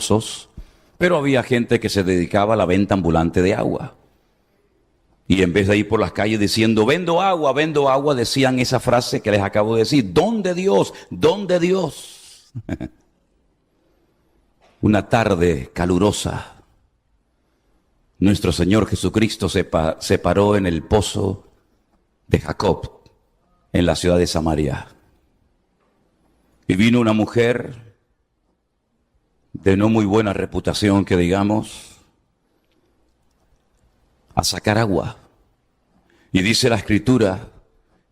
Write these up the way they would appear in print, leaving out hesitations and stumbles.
pozos, pero había gente que se dedicaba a la venta ambulante de agua. Y en vez de ir por las calles diciendo, vendo agua, decían esa frase que les acabo de decir, don de Dios, don de Dios. Una tarde calurosa, nuestro Señor Jesucristo se paró en el pozo de Jacob, en la ciudad de Samaria. Y vino una mujer de no muy buena reputación, que digamos, a sacar agua. Y dice la Escritura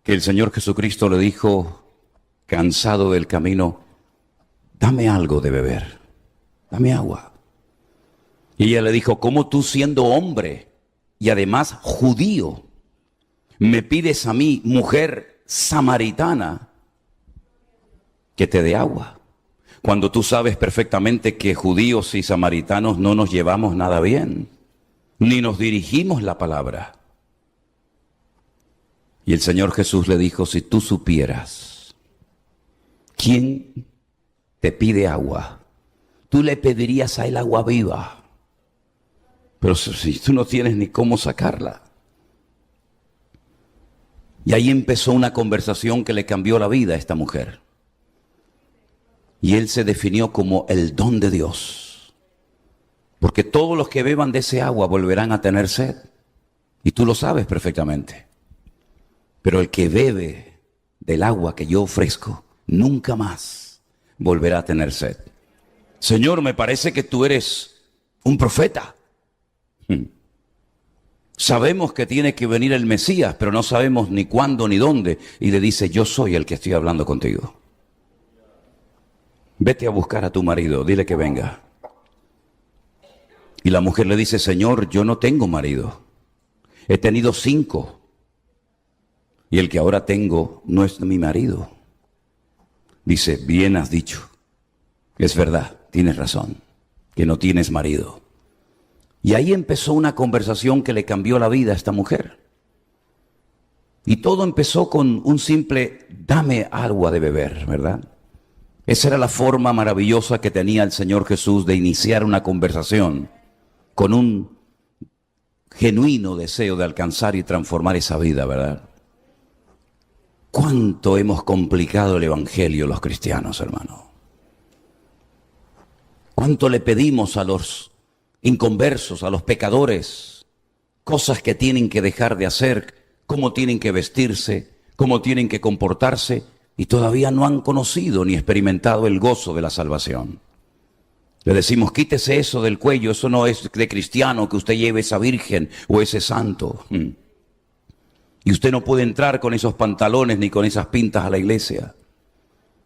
que el Señor Jesucristo le dijo, cansado del camino, dame algo de beber, dame agua. Y ella le dijo, ¿cómo tú siendo hombre y además judío, me pides a mí, mujer samaritana, que te dé agua? Cuando tú sabes perfectamente que judíos y samaritanos no nos llevamos nada bien, ni nos dirigimos la palabra. Y el Señor Jesús le dijo, si tú supieras quién te pide agua, tú le pedirías a él agua viva. Pero si tú no tienes ni cómo sacarla. Y ahí empezó una conversación que le cambió la vida a esta mujer. Y él se definió como el don de Dios. Porque todos los que beban de ese agua volverán a tener sed. Y tú lo sabes perfectamente. Pero el que bebe del agua que yo ofrezco, nunca más volverá a tener sed. Señor, me parece que tú eres un profeta. Sabemos que tiene que venir el Mesías, pero no sabemos ni cuándo ni dónde. Y le dice, yo soy el que estoy hablando contigo. Vete a buscar a tu marido, dile que venga. Y la mujer le dice, Señor, yo no tengo marido. He tenido 5. Y el que ahora tengo no es mi marido. Dice, bien has dicho. Es verdad, tienes razón, que no tienes marido. Y ahí empezó una conversación que le cambió la vida a esta mujer. Y todo empezó con un simple, dame agua de beber, ¿verdad? Esa era la forma maravillosa que tenía el Señor Jesús de iniciar una conversación con un genuino deseo de alcanzar y transformar esa vida, ¿verdad? ¿Cuánto hemos complicado el evangelio los cristianos, hermano? ¿Cuánto le pedimos a los inconversos, a los pecadores, cosas que tienen que dejar de hacer, cómo tienen que vestirse, cómo tienen que comportarse, y todavía no han conocido ni experimentado el gozo de la salvación? Le decimos, quítese eso del cuello, eso no es de cristiano que usted lleve esa virgen o ese santo. Y usted no puede entrar con esos pantalones ni con esas pintas a la iglesia.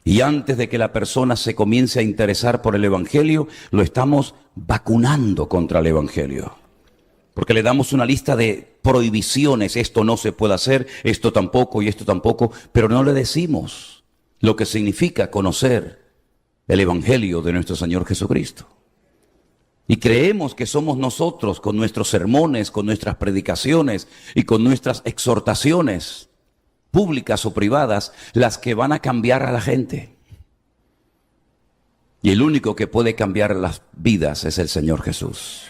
Y antes de que la persona se comience a interesar por el evangelio, lo estamos vacunando contra el evangelio. Porque le damos una lista de prohibiciones, esto no se puede hacer, esto tampoco y esto tampoco, pero no le decimos lo que significa conocer el evangelio de nuestro Señor Jesucristo. Y creemos que somos nosotros, con nuestros sermones, con nuestras predicaciones y con nuestras exhortaciones públicas o privadas, las que van a cambiar a la gente. Y el único que puede cambiar las vidas es el Señor Jesús.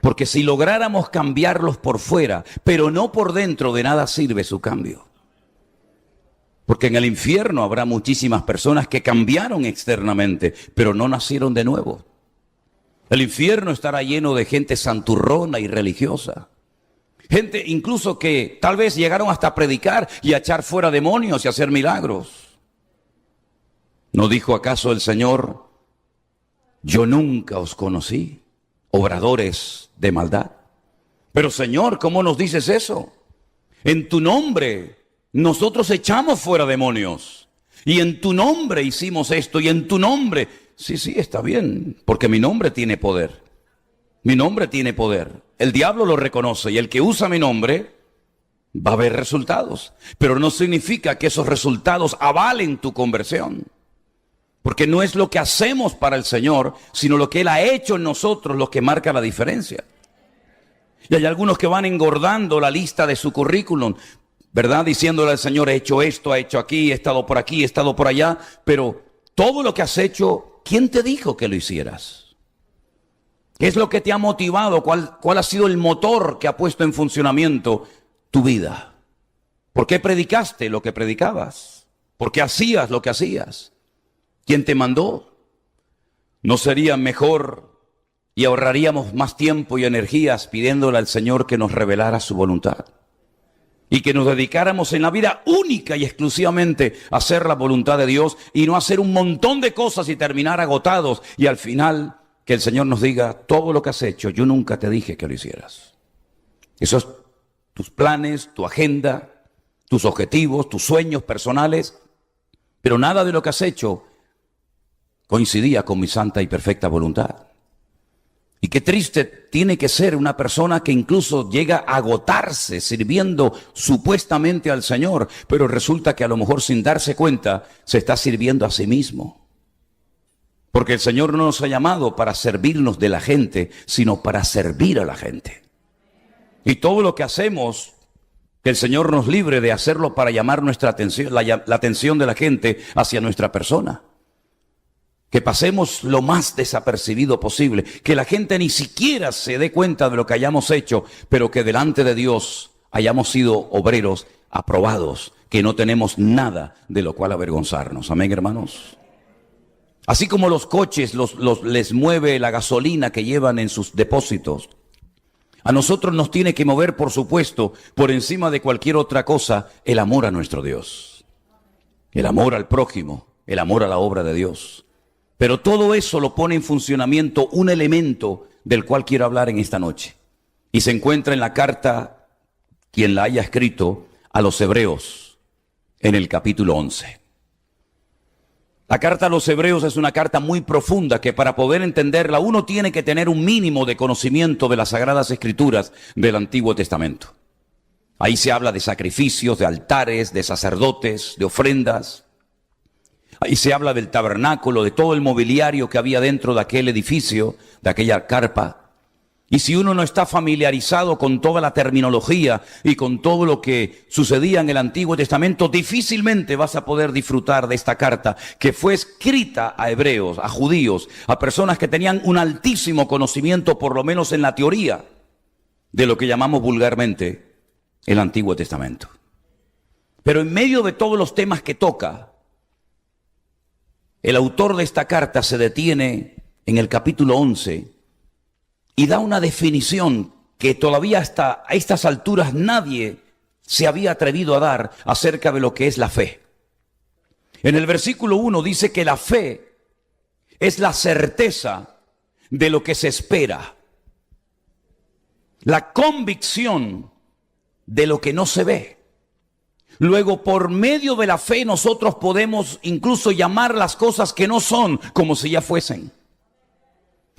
Porque si lográramos cambiarlos por fuera, pero no por dentro, de nada sirve su cambio. Porque en el infierno habrá muchísimas personas que cambiaron externamente, pero no nacieron de nuevo. El infierno estará lleno de gente santurrona y religiosa. Gente incluso que tal vez llegaron hasta a predicar y a echar fuera demonios y a hacer milagros. ¿No dijo acaso el Señor, yo nunca os conocí, obradores de maldad? Pero Señor, ¿cómo nos dices eso? En tu nombre nosotros echamos fuera demonios. Y en tu nombre hicimos esto, y en tu nombre... Sí, está bien, porque mi nombre tiene poder. Mi nombre tiene poder. El diablo lo reconoce, y el que usa mi nombre va a ver resultados. Pero no significa que esos resultados avalen tu conversión. Porque no es lo que hacemos para el Señor, sino lo que Él ha hecho en nosotros lo que marca la diferencia. Y hay algunos que van engordando la lista de su currículum, ¿verdad? Diciéndole al Señor, he hecho esto, he hecho aquí, he estado por allá, pero todo lo que has hecho ¿quién te dijo que lo hicieras? ¿Qué es lo que te ha motivado? ¿Cuál ha sido el motor que ha puesto en funcionamiento tu vida? ¿Por qué predicaste lo que predicabas? ¿Por qué hacías lo que hacías? ¿Quién te mandó? ¿No sería mejor y ahorraríamos más tiempo y energías pidiéndole al Señor que nos revelara su voluntad? Y que nos dedicáramos en la vida única y exclusivamente a hacer la voluntad de Dios y no hacer un montón de cosas y terminar agotados y al final que el Señor nos diga, todo lo que has hecho, yo nunca te dije que lo hicieras. Esos tus planes, tu agenda, tus objetivos, tus sueños personales, pero nada de lo que has hecho coincidía con mi santa y perfecta voluntad. Y qué triste tiene que ser una persona que incluso llega a agotarse sirviendo supuestamente al Señor, pero resulta que a lo mejor sin darse cuenta se está sirviendo a sí mismo. Porque el Señor no nos ha llamado para servirnos de la gente, sino para servir a la gente. Y todo lo que hacemos, que el Señor nos libre de hacerlo para llamar nuestra atención, la atención de la gente hacia nuestra persona. Que pasemos lo más desapercibido posible, que la gente ni siquiera se dé cuenta de lo que hayamos hecho, pero que delante de Dios hayamos sido obreros aprobados, que no tenemos nada de lo cual avergonzarnos. Amén, hermanos. Así como los coches les mueve la gasolina que llevan en sus depósitos, a nosotros nos tiene que mover, por supuesto, por encima de cualquier otra cosa, el amor a nuestro Dios, el amor al prójimo, el amor a la obra de Dios. Pero todo eso lo pone en funcionamiento un elemento del cual quiero hablar en esta noche. Y se encuentra en la carta, quien la haya escrito, a los Hebreos, en el capítulo 11. La carta a los Hebreos es una carta muy profunda que para poder entenderla uno tiene que tener un mínimo de conocimiento de las Sagradas Escrituras del Antiguo Testamento. Ahí se habla de sacrificios, de altares, de sacerdotes, de ofrendas. Ahí se habla del tabernáculo, de todo el mobiliario que había dentro de aquel edificio, de aquella carpa. Y si uno no está familiarizado con toda la terminología y con todo lo que sucedía en el Antiguo Testamento, difícilmente vas a poder disfrutar de esta carta que fue escrita a hebreos, a judíos, a personas que tenían un altísimo conocimiento, por lo menos en la teoría, de lo que llamamos vulgarmente el Antiguo Testamento. Pero en medio de todos los temas que toca, el autor de esta carta se detiene en el capítulo 11 y da una definición que todavía hasta a estas alturas nadie se había atrevido a dar acerca de lo que es la fe. En el versículo 1 dice que la fe es la certeza de lo que se espera, la convicción de lo que no se ve. Luego, por medio de la fe, nosotros podemos incluso llamar las cosas que no son como si ya fuesen.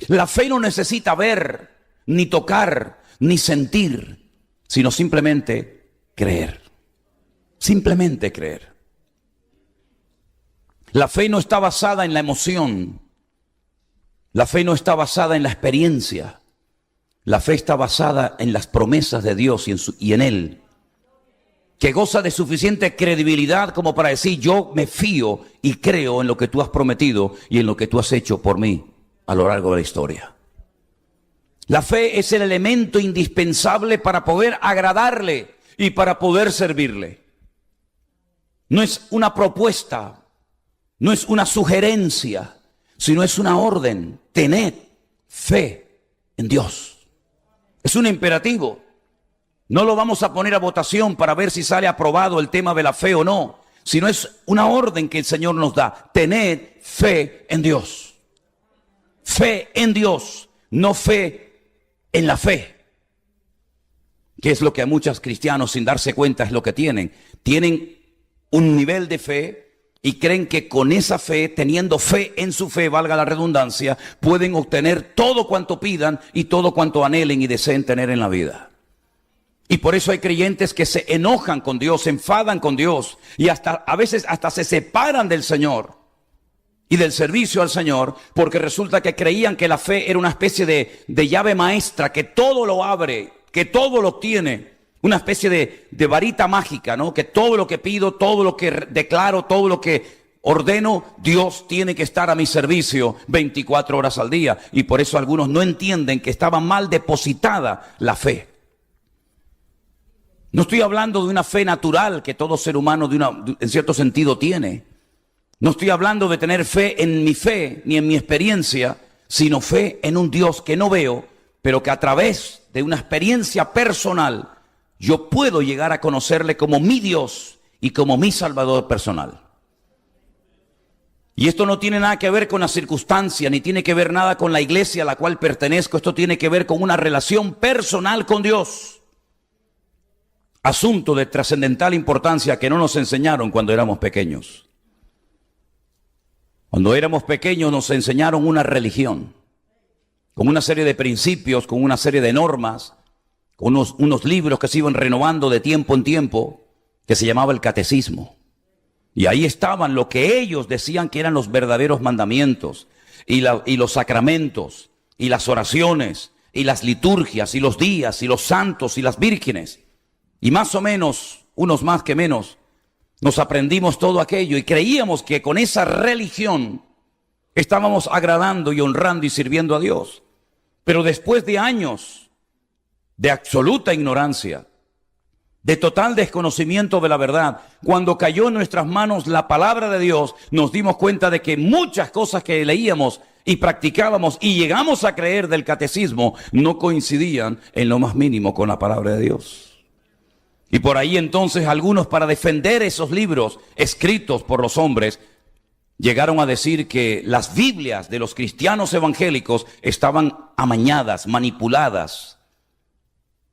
La fe no necesita ver, ni tocar, ni sentir, sino simplemente creer. Simplemente creer. La fe no está basada en la emoción. La fe no está basada en la experiencia. La fe está basada en las promesas de Dios y en Él, que goza de suficiente credibilidad como para decir, yo me fío y creo en lo que tú has prometido y en lo que tú has hecho por mí a lo largo de la historia. La fe es el elemento indispensable para poder agradarle y para poder servirle. No es una propuesta, no es una sugerencia, sino es una orden. Tened fe en Dios. Es un imperativo. No lo vamos a poner a votación para ver si sale aprobado el tema de la fe o no, sino es una orden que el Señor nos da. Tened fe en Dios. Fe en Dios, no fe en la fe. Que es lo que a muchos cristianos sin darse cuenta es lo que tienen. Tienen un nivel de fe y creen que con esa fe, teniendo fe en su fe, valga la redundancia, pueden obtener todo cuanto pidan y todo cuanto anhelen y deseen tener en la vida. Y por eso hay creyentes que se enojan con Dios, se enfadan con Dios y a veces hasta se separan del Señor y del servicio al Señor, porque resulta que creían que la fe era una especie de llave maestra que todo lo abre, que todo lo obtiene, una especie de varita mágica, ¿no? Que todo lo que pido, todo lo que declaro, todo lo que ordeno, Dios tiene que estar a mi servicio 24 horas al día. Y por eso algunos no entienden que estaba mal depositada la fe. No estoy hablando de una fe natural que todo ser humano en cierto sentido tiene. No estoy hablando de tener fe en mi fe ni en mi experiencia, sino fe en un Dios que no veo, pero que a través de una experiencia personal yo puedo llegar a conocerle como mi Dios y como mi Salvador personal. Y esto no tiene nada que ver con la circunstancia, ni tiene que ver nada con la iglesia a la cual pertenezco. Esto tiene que ver con una relación personal con Dios. Asunto de trascendental importancia que no nos enseñaron cuando éramos pequeños. Cuando éramos pequeños nos enseñaron una religión, con una serie de principios, con una serie de normas, con unos libros que se iban renovando de tiempo en tiempo, que se llamaba el catecismo. Y ahí estaban lo que ellos decían que eran los verdaderos mandamientos, y los sacramentos, y las oraciones, y las liturgias, y los días, y los santos, y las vírgenes. Y más o menos, unos más que menos, nos aprendimos todo aquello y creíamos que con esa religión estábamos agradando y honrando y sirviendo a Dios. Pero después de años de absoluta ignorancia, de total desconocimiento de la verdad, cuando cayó en nuestras manos la palabra de Dios, nos dimos cuenta de que muchas cosas que leíamos y practicábamos y llegamos a creer del catecismo no coincidían en lo más mínimo con la palabra de Dios. Y por ahí entonces algunos, para defender esos libros escritos por los hombres, llegaron a decir que las Biblias de los cristianos evangélicos estaban amañadas, manipuladas.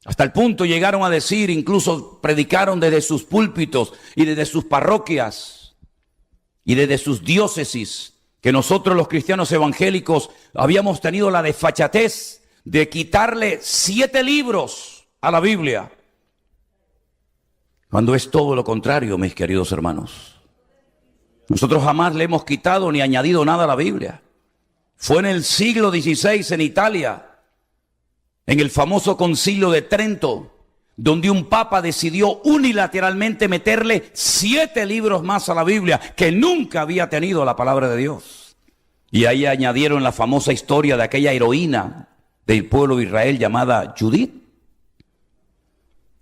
Hasta el punto llegaron a decir, incluso predicaron desde sus púlpitos y desde sus parroquias y desde sus diócesis, que nosotros los cristianos evangélicos habíamos tenido la desfachatez de quitarle 7 libros a la Biblia. Cuando es todo lo contrario, mis queridos hermanos. Nosotros jamás le hemos quitado ni añadido nada a la Biblia. Fue en el siglo XVI en Italia, en el famoso Concilio de Trento, donde un papa decidió unilateralmente meterle 7 libros más a la Biblia, que nunca había tenido la palabra de Dios. Y ahí añadieron la famosa historia de aquella heroína del pueblo de Israel llamada Judith.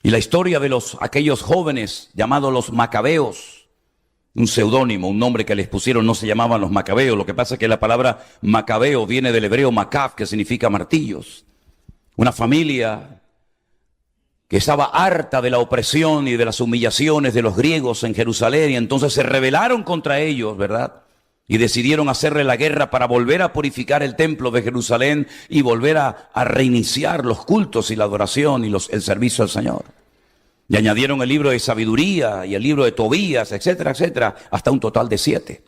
Y la historia de aquellos jóvenes llamados los macabeos, un seudónimo, un nombre que les pusieron, no se llamaban los macabeos. Lo que pasa es que la palabra macabeo viene del hebreo macab, que significa martillos. Una familia que estaba harta de la opresión y de las humillaciones de los griegos en Jerusalén, y entonces se rebelaron contra ellos, ¿verdad? Y decidieron hacerle la guerra para volver a purificar el templo de Jerusalén y volver a reiniciar los cultos y la adoración y el servicio al Señor. Y añadieron el libro de sabiduría y el libro de Tobías, etcétera, etcétera, hasta un total de 7.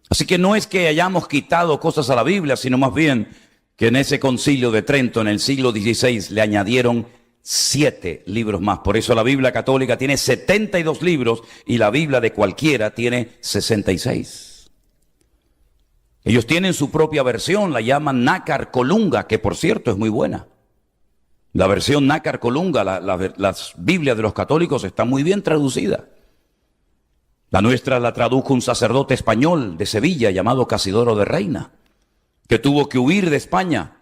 Así que no es que hayamos quitado cosas a la Biblia, sino más bien que en ese concilio de Trento, en el siglo XVI, le añadieron 7 libros más. Por eso la Biblia católica tiene 72 libros y la Biblia de cualquiera tiene 66. Ellos tienen su propia versión, la llaman Nácar Colunga, que por cierto es muy buena. La versión Nácar Colunga, las Biblias de los católicos están muy bien traducidas. La nuestra la tradujo un sacerdote español de Sevilla llamado Casidoro de Reina, que tuvo que huir de España,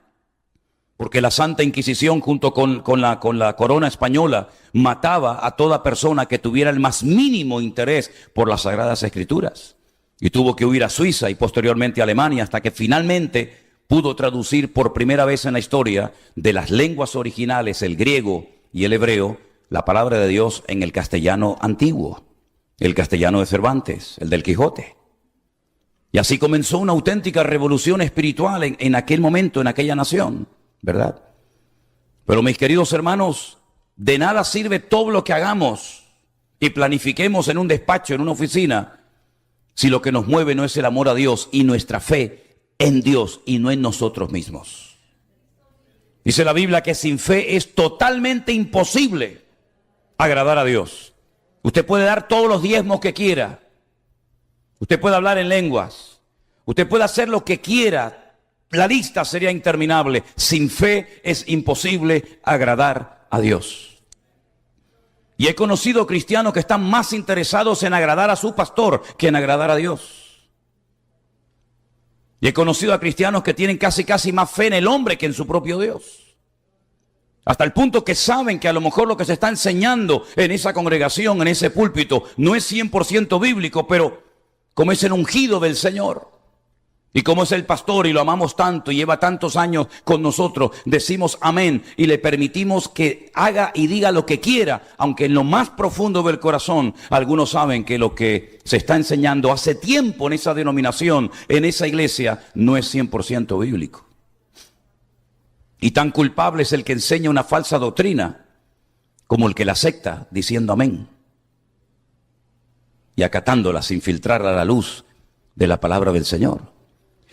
porque la Santa Inquisición junto con la corona española mataba a toda persona que tuviera el más mínimo interés por las Sagradas Escrituras. Y tuvo que huir a Suiza y posteriormente a Alemania, hasta que finalmente pudo traducir por primera vez en la historia de las lenguas originales, el griego y el hebreo, la palabra de Dios en el castellano antiguo, el castellano de Cervantes, el del Quijote. Y así comenzó una auténtica revolución espiritual en aquel momento, en aquella nación, ¿verdad? Pero mis queridos hermanos, de nada sirve todo lo que hagamos y planifiquemos en un despacho, en una oficina, si lo que nos mueve no es el amor a Dios y nuestra fe en Dios y no en nosotros mismos. Dice la Biblia que sin fe es totalmente imposible agradar a Dios. Usted puede dar todos los diezmos que quiera. Usted puede hablar en lenguas. Usted puede hacer lo que quiera. La lista sería interminable. Sin fe es imposible agradar a Dios. Y he conocido cristianos que están más interesados en agradar a su pastor que en agradar a Dios. Y he conocido a cristianos que tienen casi más fe en el hombre que en su propio Dios. Hasta el punto que saben que a lo mejor lo que se está enseñando en esa congregación, en ese púlpito, no es 100% bíblico, pero como es el ungido del Señor, y como es el pastor y lo amamos tanto y lleva tantos años con nosotros, decimos amén y le permitimos que haga y diga lo que quiera, aunque en lo más profundo del corazón algunos saben que lo que se está enseñando hace tiempo en esa denominación, en esa iglesia, no es 100% bíblico. Y tan culpable es el que enseña una falsa doctrina como el que la acepta diciendo amén y acatándola sin filtrar a la luz de la palabra del Señor.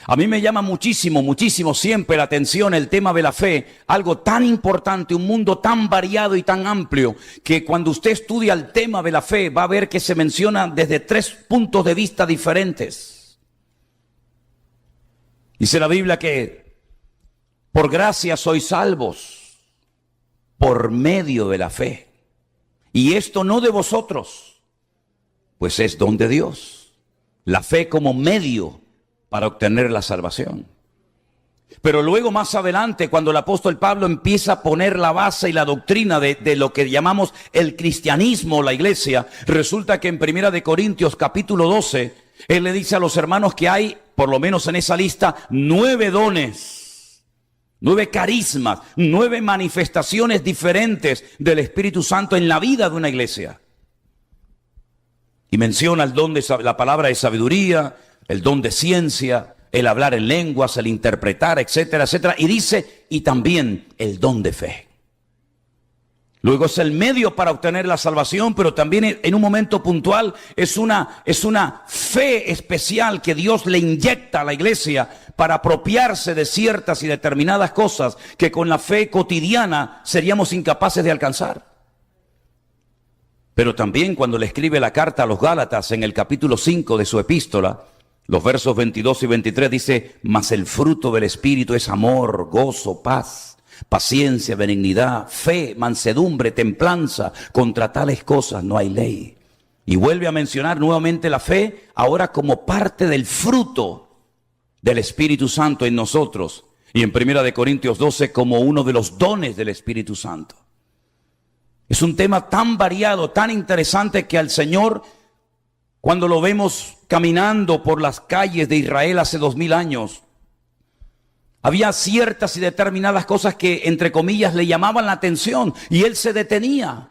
A mí me llama muchísimo siempre la atención el tema de la fe, algo tan importante, un mundo tan variado y tan amplio, que cuando usted estudia el tema de la fe va a ver que se menciona desde 3 puntos de vista diferentes. Dice la Biblia que por gracia sois salvos por medio de la fe. Y esto no de vosotros, pues es don de Dios. La fe como medio para obtener la salvación. Pero luego más adelante, cuando el apóstol Pablo empieza a poner la base y la doctrina de lo que llamamos el cristianismo, la iglesia, resulta que en 1 Corintios capítulo 12, él le dice a los hermanos que hay, por lo menos en esa lista, 9 dones. 9 carismas, 9 manifestaciones diferentes del Espíritu Santo en la vida de una iglesia. Y menciona el don de la palabra de sabiduría, el don de ciencia, el hablar en lenguas, el interpretar, etcétera, etcétera. Y dice, y también el don de fe. Luego es el medio para obtener la salvación, pero también en un momento puntual es una fe especial que Dios le inyecta a la iglesia para apropiarse de ciertas y determinadas cosas que con la fe cotidiana seríamos incapaces de alcanzar. Pero también cuando le escribe la carta a los Gálatas en el capítulo 5 de su epístola, los versos 22 y 23 dice, mas el fruto del Espíritu es amor, gozo, paz, paciencia, benignidad, fe, mansedumbre, templanza. Contra tales cosas no hay ley. Y vuelve a mencionar nuevamente la fe, ahora como parte del fruto del Espíritu Santo en nosotros. Y en 1 Corintios 12 como uno de los dones del Espíritu Santo. Es un tema tan variado, tan interesante que al Señor, cuando lo vemos caminando por las calles de Israel hace 2000 años, había ciertas y determinadas cosas que, entre comillas, le llamaban la atención y él se detenía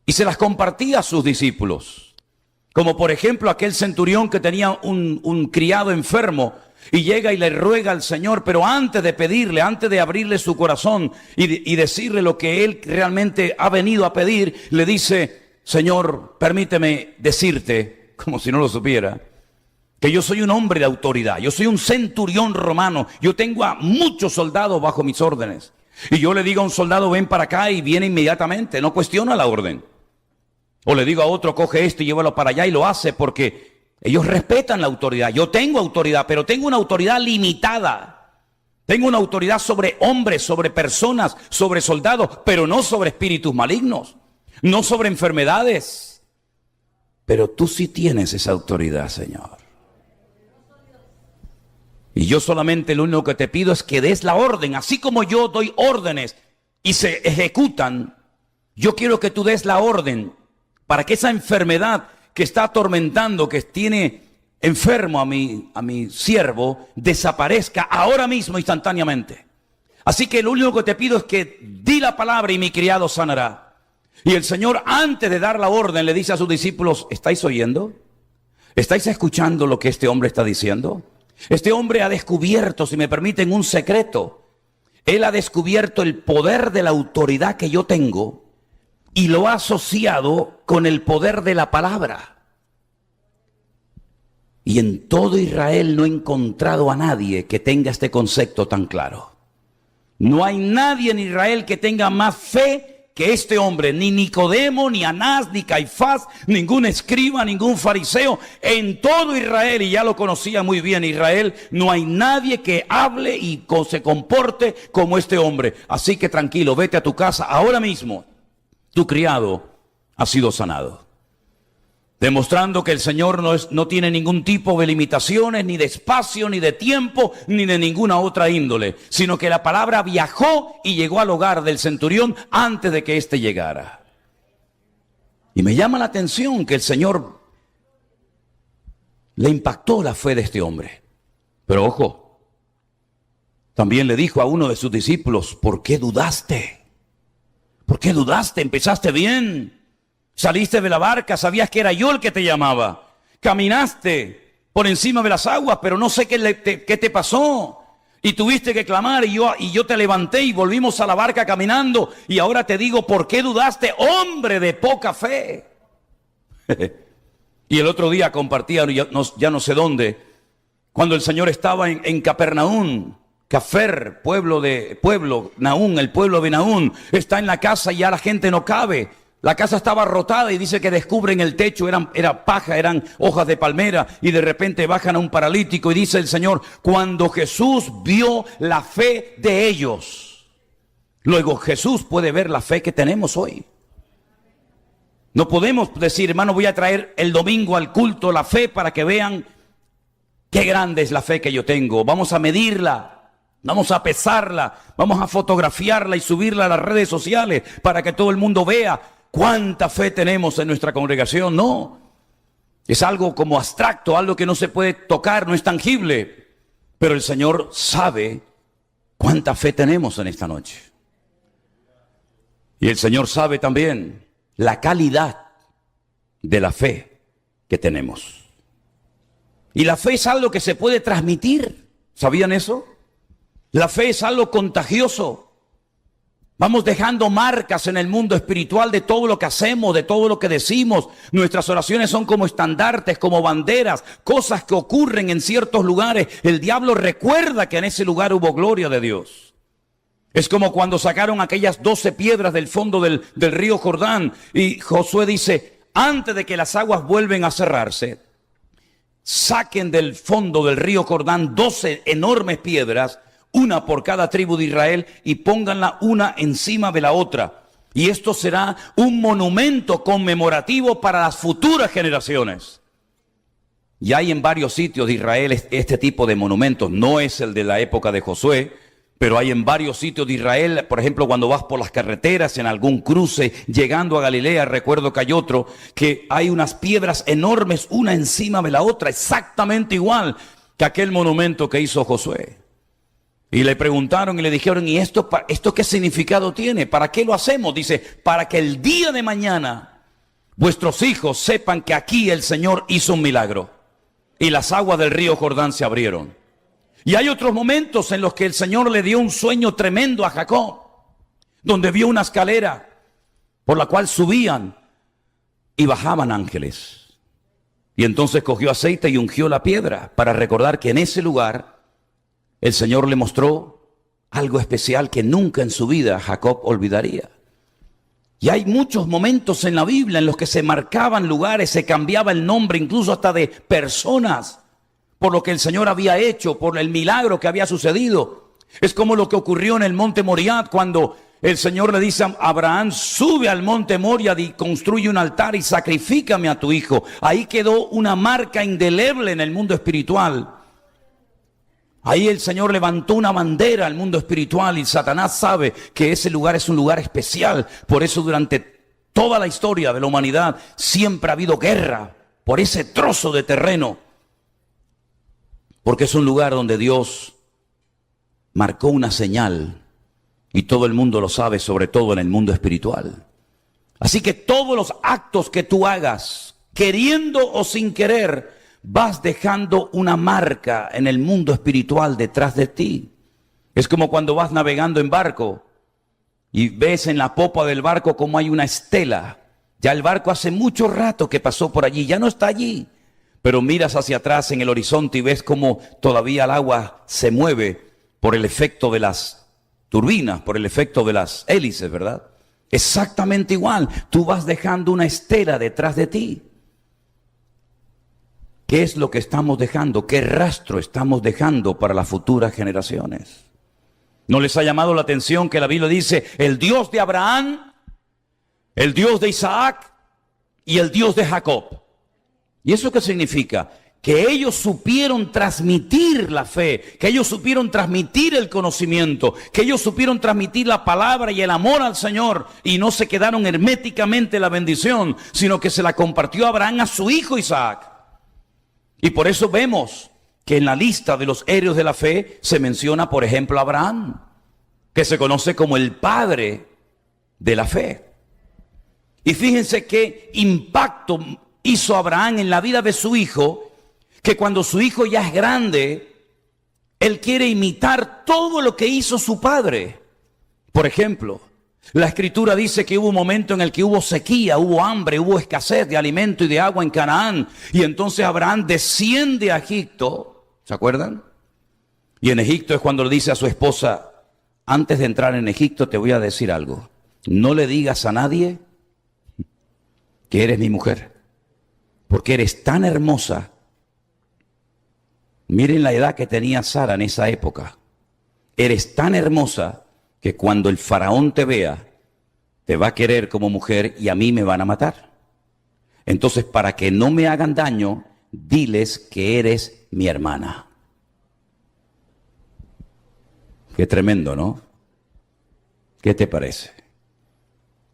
y se las compartía a sus discípulos. Como por ejemplo aquel centurión que tenía un criado enfermo y llega y le ruega al Señor, pero antes de pedirle, antes de abrirle su corazón y decirle lo que él realmente ha venido a pedir, le dice, Señor, permíteme decirte, como si no lo supiera, que yo soy un hombre de autoridad, yo soy un centurión romano, yo tengo a muchos soldados bajo mis órdenes. Y yo le digo a un soldado, ven para acá y viene inmediatamente, no cuestiona la orden. O le digo a otro, coge esto y llévalo para allá y lo hace porque ellos respetan la autoridad. Yo tengo autoridad, pero tengo una autoridad limitada. Tengo una autoridad sobre hombres, sobre personas, sobre soldados, pero no sobre espíritus malignos, no sobre enfermedades. Pero tú sí tienes esa autoridad, Señor. Y yo solamente lo único que te pido es que des la orden, así como yo doy órdenes y se ejecutan. Yo quiero que tú des la orden para que esa enfermedad que está atormentando, que tiene enfermo a mi siervo, desaparezca ahora mismo instantáneamente. Así que lo único que te pido es que di la palabra y mi criado sanará. Y el Señor, antes de dar la orden, le dice a sus discípulos, ¿estáis oyendo? ¿Estáis escuchando lo que este hombre está diciendo? Este hombre ha descubierto, si me permiten, un secreto. Él ha descubierto el poder de la autoridad que yo tengo y lo ha asociado con el poder de la palabra. Y en todo Israel no he encontrado a nadie que tenga este concepto tan claro. No hay nadie en Israel que tenga más fe que este hombre, ni Nicodemo, ni Anás, ni Caifás, ningún escriba, ningún fariseo. En todo Israel, y ya lo conocía muy bien Israel, no hay nadie que hable y se comporte como este hombre. Así que tranquilo, vete a tu casa ahora mismo tu criado ha sido sanado. Demostrando que el Señor no tiene ningún tipo de limitaciones, ni de espacio, ni de tiempo, ni de ninguna otra índole, sino que la palabra viajó y llegó al hogar del centurión antes de que éste llegara. Y me llama la atención que el Señor le impactó la fe de este hombre. Pero ojo, también le dijo a uno de sus discípulos: ¿por qué dudaste? ¿Por qué dudaste? Empezaste bien. Saliste de la barca, sabías que era yo el que te llamaba. Caminaste por encima de las aguas, pero no sé qué te pasó. Y tuviste que clamar y yo te levanté y volvimos a la barca caminando. Y ahora te digo, ¿por qué dudaste, hombre de poca fe? Y el otro día compartía, ya no sé dónde, cuando el Señor estaba en Capernaum. Cafer, Naún, el pueblo de Naún, está en la casa y ya la gente no cabe. La casa estaba rotada y dice que descubren el techo, era paja, eran hojas de palmera, y de repente bajan a un paralítico y dice el Señor: cuando Jesús vio la fe de ellos. Luego Jesús puede ver la fe que tenemos hoy. No podemos decir: hermano, voy a traer el domingo al culto la fe para que vean qué grande es la fe que yo tengo. Vamos a medirla, vamos a pesarla, vamos a fotografiarla y subirla a las redes sociales para que todo el mundo vea cuánta fe tenemos en nuestra congregación. No, es algo como abstracto, algo que no se puede tocar, no es tangible. Pero el Señor sabe cuánta fe tenemos en esta noche. Y el Señor sabe también la calidad de la fe que tenemos. Y la fe es algo que se puede transmitir. ¿Sabían eso? La fe es algo contagioso. Vamos dejando marcas en el mundo espiritual de todo lo que hacemos, de todo lo que decimos. Nuestras oraciones son como estandartes, como banderas, cosas que ocurren en ciertos lugares. El diablo recuerda que en ese lugar hubo gloria de Dios. Es como cuando sacaron aquellas 12 piedras del fondo del río Jordán. Y Josué dice: antes de que las aguas vuelven a cerrarse, saquen del fondo del río Jordán 12 enormes piedras, una por cada tribu de Israel, y pónganla una encima de la otra. Y esto será un monumento conmemorativo para las futuras generaciones. Y hay en varios sitios de Israel este tipo de monumentos. No es el de la época de Josué, pero hay en varios sitios de Israel. Por ejemplo, cuando vas por las carreteras, en algún cruce, llegando a Galilea, recuerdo que hay otro, que hay unas piedras enormes, una encima de la otra, exactamente igual que aquel monumento que hizo Josué. Y le preguntaron y le dijeron: ¿y esto qué significado tiene? ¿Para qué lo hacemos? Dice: para que el día de mañana vuestros hijos sepan que aquí el Señor hizo un milagro y las aguas del río Jordán se abrieron. Y hay otros momentos en los que el Señor le dio un sueño tremendo a Jacob, donde vio una escalera por la cual subían y bajaban ángeles. Y entonces cogió aceite y ungió la piedra para recordar que en ese lugar el Señor le mostró algo especial que nunca en su vida Jacob olvidaría. Y hay muchos momentos en la Biblia en los que se marcaban lugares, se cambiaba el nombre incluso hasta de personas, por lo que el Señor había hecho, por el milagro que había sucedido. Es como lo que ocurrió en el monte Moriah, cuando el Señor le dice a Abraham: sube al monte Moriah y construye un altar y sacrifícame a tu hijo. Ahí quedó una marca indeleble en el mundo espiritual. Ahí el Señor levantó una bandera al mundo espiritual, y Satanás sabe que ese lugar es un lugar especial. Por eso durante toda la historia de la humanidad siempre ha habido guerra por ese trozo de terreno, porque es un lugar donde Dios marcó una señal y todo el mundo lo sabe, sobre todo en el mundo espiritual. Así que todos los actos que tú hagas, queriendo o sin querer, vas dejando una marca en el mundo espiritual detrás de ti. Es como cuando vas navegando en barco y ves en la popa del barco como hay una estela. Ya el barco hace mucho rato que pasó por allí, ya no está allí. Pero miras hacia atrás en el horizonte y ves como todavía el agua se mueve por el efecto de las turbinas, por el efecto de las hélices, ¿verdad? Exactamente igual, tú vas dejando una estela detrás de ti. ¿Qué es lo que estamos dejando? ¿Qué rastro estamos dejando para las futuras generaciones? ¿No les ha llamado la atención que la Biblia dice: el Dios de Abraham el Dios de Isaac y el Dios de Jacob. ¿Y eso qué significa? Que ellos supieron transmitir la fe, que ellos supieron transmitir el conocimiento, que ellos supieron transmitir la palabra y el amor al Señor, y no se quedaron herméticamente la bendición, sino que se la compartió Abraham a su hijo Isaac. Y por eso vemos que en la lista de los héroes de la fe se menciona, por ejemplo, a Abraham, que se conoce como el padre de la fe. Y fíjense qué impacto hizo Abraham en la vida de su hijo, que cuando su hijo ya es grande, él quiere imitar todo lo que hizo su padre. Por ejemplo, la Escritura dice que hubo un momento en el que hubo sequía, hubo hambre, hubo escasez de alimento y de agua en Canaán. Y entonces Abraham desciende a Egipto, ¿se acuerdan? Y en Egipto es cuando le dice a su esposa: antes de entrar en Egipto te voy a decir algo. No le digas a nadie que eres mi mujer, porque eres tan hermosa. Miren la edad que tenía Sara en esa época. Eres tan hermosa que cuando el faraón te vea, te va a querer como mujer y a mí me van a matar. Entonces, para que no me hagan daño, diles que eres mi hermana. Qué tremendo, ¿no? ¿Qué te parece?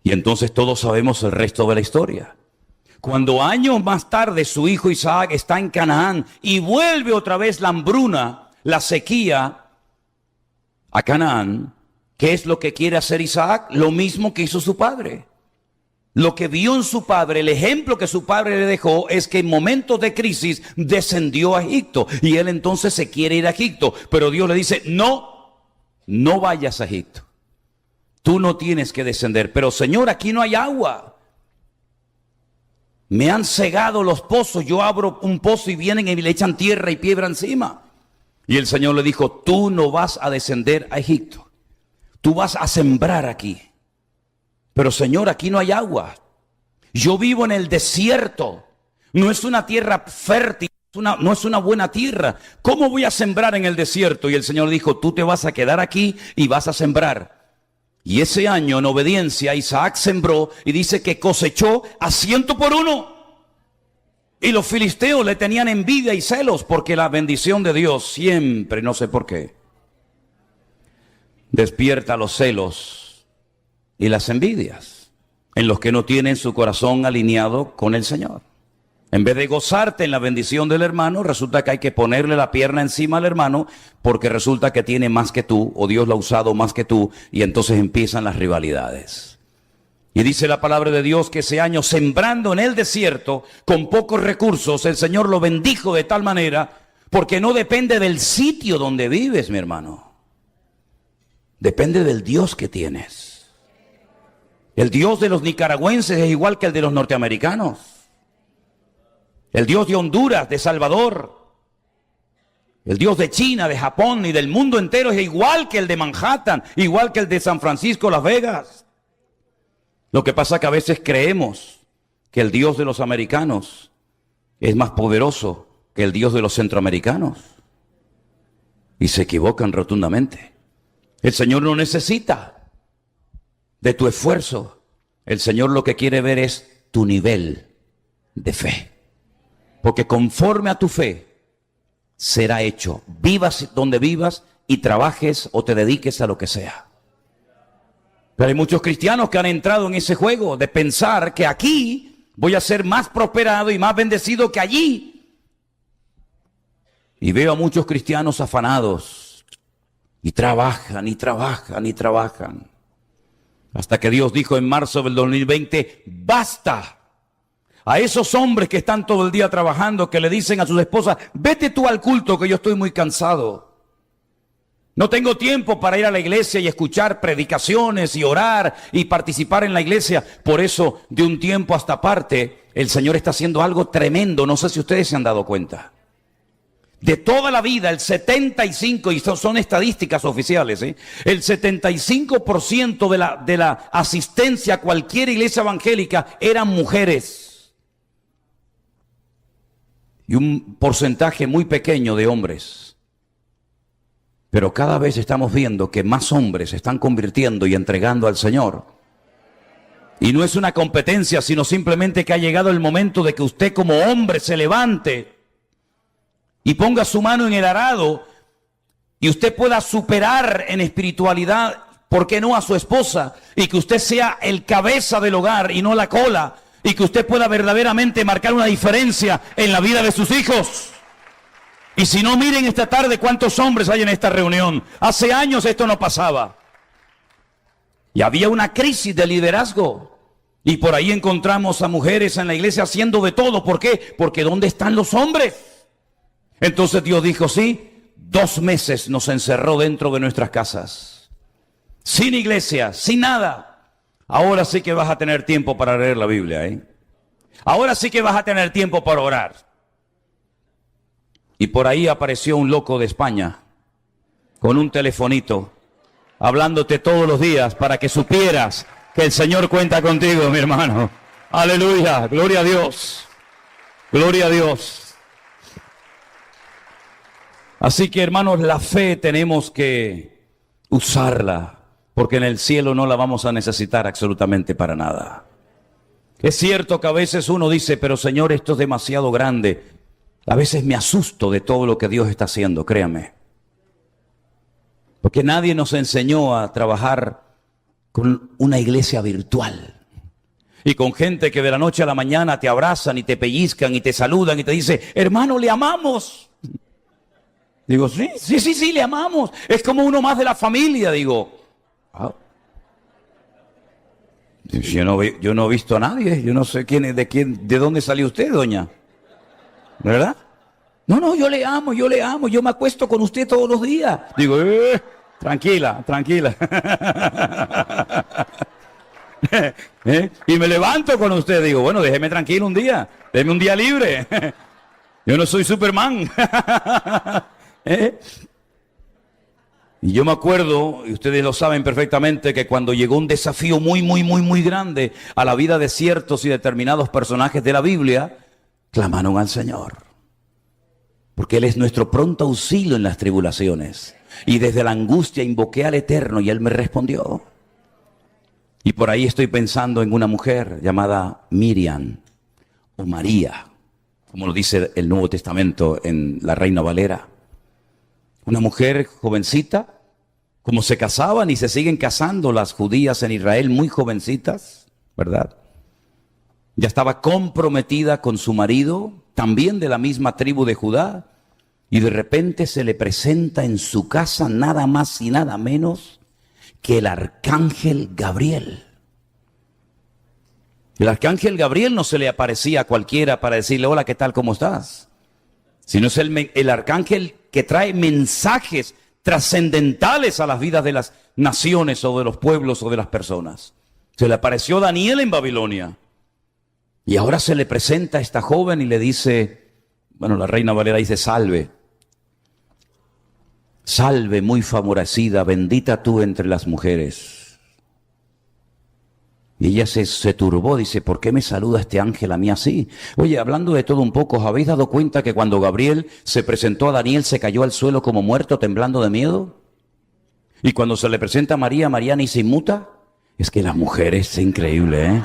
Y entonces todos sabemos el resto de la historia. Cuando años más tarde su hijo Isaac está en Canaán y vuelve otra vez la hambruna, la sequía a Canaán, ¿qué es lo que quiere hacer Isaac? Lo mismo que hizo su padre. Lo que vio en su padre, el ejemplo que su padre le dejó, es que en momentos de crisis descendió a Egipto. Y él entonces se quiere ir a Egipto. Pero Dios le dice: no, no vayas a Egipto. Tú no tienes que descender. Pero Señor, aquí no hay agua. Me han cegado los pozos. Yo abro un pozo y vienen y le echan tierra y piedra encima. Y el Señor le dijo: tú no vas a descender a Egipto. Tú vas a sembrar aquí. Pero Señor, aquí no hay agua. Yo vivo en el desierto. No es una tierra fértil. No es una buena tierra. ¿Cómo voy a sembrar en el desierto? Y el Señor dijo: tú te vas a quedar aquí y vas a sembrar. Y ese año, en obediencia, Isaac sembró y dice que cosechó a 100 por 1. Y los filisteos le tenían envidia y celos, porque la bendición de Dios siempre, no sé por qué, despierta los celos y las envidias en los que no tienen su corazón alineado con el Señor. En vez de gozarte en la bendición del hermano, resulta que hay que ponerle la pierna encima al hermano, porque resulta que tiene más que tú, o Dios lo ha usado más que tú, y entonces empiezan las rivalidades. Y dice la palabra de Dios que ese año, sembrando en el desierto, con pocos recursos, el Señor lo bendijo de tal manera, porque no depende del sitio donde vives, mi hermano. Depende del Dios que tienes. El Dios de los nicaragüenses es igual que el de los norteamericanos. El Dios de Honduras, de Salvador, el Dios de China, de Japón y del mundo entero es igual que el de Manhattan, igual que el de San Francisco, Las Vegas. Lo que pasa es que a veces creemos que el Dios de los americanos es más poderoso que el Dios de los centroamericanos. Y se equivocan rotundamente. El Señor no necesita de tu esfuerzo. El Señor lo que quiere ver es tu nivel de fe. Porque conforme a tu fe será hecho. Vivas donde vivas y trabajes o te dediques a lo que sea. Pero hay muchos cristianos que han entrado en ese juego de pensar que aquí voy a ser más prosperado y más bendecido que allí. Y veo a muchos cristianos afanados y trabajan y trabajan y trabajan. Hasta que Dios dijo en marzo del 2020, ¡basta! A esos hombres que están todo el día trabajando, que le dicen a sus esposas: vete tú al culto que yo estoy muy cansado. No tengo tiempo para ir a la iglesia y escuchar predicaciones y orar y participar en la iglesia. Por eso, de un tiempo a esta parte, el Señor está haciendo algo tremendo. No sé si ustedes se han dado cuenta. De toda la vida, el 75%, y son estadísticas oficiales, el 75% de la asistencia a cualquier iglesia evangélica eran mujeres. Y un porcentaje muy pequeño de hombres. Pero cada vez estamos viendo que más hombres se están convirtiendo y entregando al Señor Y no es una competencia, sino simplemente que ha llegado el momento de que usted como hombre se levante y ponga su mano en el arado y usted pueda superar en espiritualidad, ¿por qué no?, a su esposa, y que usted sea el cabeza del hogar y no la cola, y que usted pueda verdaderamente marcar una diferencia en la vida de sus hijos. Y si no, miren esta tarde cuántos hombres hay en esta reunión. Hace años esto no pasaba. Y había una crisis de liderazgo. Y por ahí encontramos a mujeres en la iglesia haciendo de todo. ¿Por qué? Porque ¿dónde están los hombres? Entonces Dios dijo, sí, 2 meses nos encerró dentro de nuestras casas. Sin iglesia, sin nada. Ahora sí que vas a tener tiempo para leer la Biblia, ¿eh? Ahora sí que vas a tener tiempo para orar. Y por ahí apareció un loco de España, con un telefonito, hablándote todos los días para que supieras que el Señor cuenta contigo, mi hermano. Aleluya, gloria a Dios, gloria a Dios. Así que, hermanos, la fe tenemos que usarla, porque en el cielo no la vamos a necesitar absolutamente para nada. Es cierto que a veces uno dice, pero Señor, esto es demasiado grande. A veces me asusto de todo lo que Dios está haciendo, créame. Porque nadie nos enseñó a trabajar con una iglesia virtual. Y con gente que de la noche a la mañana te abrazan y te pellizcan y te saludan y te dicen, hermano, le amamos. Digo, sí, le amamos. Es como uno más de la familia, digo. Ah. Yo no he visto a nadie, yo no sé de dónde salió usted, doña. ¿Verdad? No, yo le amo, yo me acuesto con usted todos los días. Digo, tranquila. Y me levanto con usted, digo, bueno, déjeme tranquilo un día, déjeme un día libre. Yo no soy Superman. Y yo me acuerdo, y ustedes lo saben perfectamente, que cuando llegó un desafío muy grande a la vida de ciertos y determinados personajes de la Biblia, clamaron al Señor. Porque Él es nuestro pronto auxilio en las tribulaciones. Y desde la angustia invoqué al Eterno y Él me respondió. Y por ahí estoy pensando en una mujer llamada Miriam o María, como lo dice el Nuevo Testamento en la Reina Valera. Una mujer jovencita, como se casaban y se siguen casando las judías en Israel, muy jovencitas, ¿verdad? Ya estaba comprometida con su marido, también de la misma tribu de Judá, y de repente se le presenta en su casa nada más y nada menos que el arcángel Gabriel. El arcángel Gabriel no se le aparecía a cualquiera para decirle, hola, ¿qué tal, cómo estás? Sino es el arcángel que trae mensajes trascendentales a las vidas de las naciones o de los pueblos o de las personas. Se le apareció Daniel en Babilonia. Y ahora se le presenta a esta joven y le dice, bueno, la Reina Valera dice, salve. Salve, muy favorecida, bendita tú entre las mujeres. Y ella se turbó, dice, ¿por qué me saluda este ángel a mí así? Oye, hablando de todo un poco, ¿os habéis dado cuenta que cuando Gabriel se presentó a Daniel se cayó al suelo como muerto, temblando de miedo? Y cuando se le presenta a María, María ni se inmuta. Es que las mujeres, es increíble, ¿eh?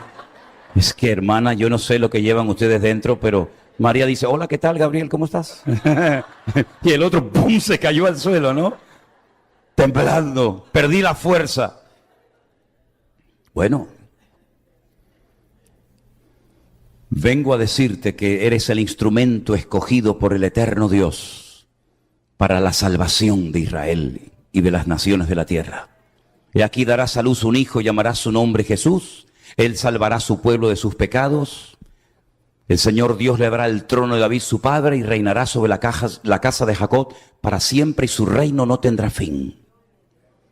Es que, hermana, yo no sé lo que llevan ustedes dentro, pero María dice, hola, ¿qué tal, Gabriel? ¿Cómo estás? Y el otro, ¡pum!, se cayó al suelo, ¿no? Temblando, perdí la fuerza. Bueno, vengo a decirte que eres el instrumento escogido por el eterno Dios para la salvación de Israel y de las naciones de la tierra. Y aquí darás a luz un hijo, llamarás su nombre Jesús. Él salvará a su pueblo de sus pecados. El Señor Dios le dará el trono de David su padre y reinará sobre la casa de Jacob para siempre y su reino no tendrá fin.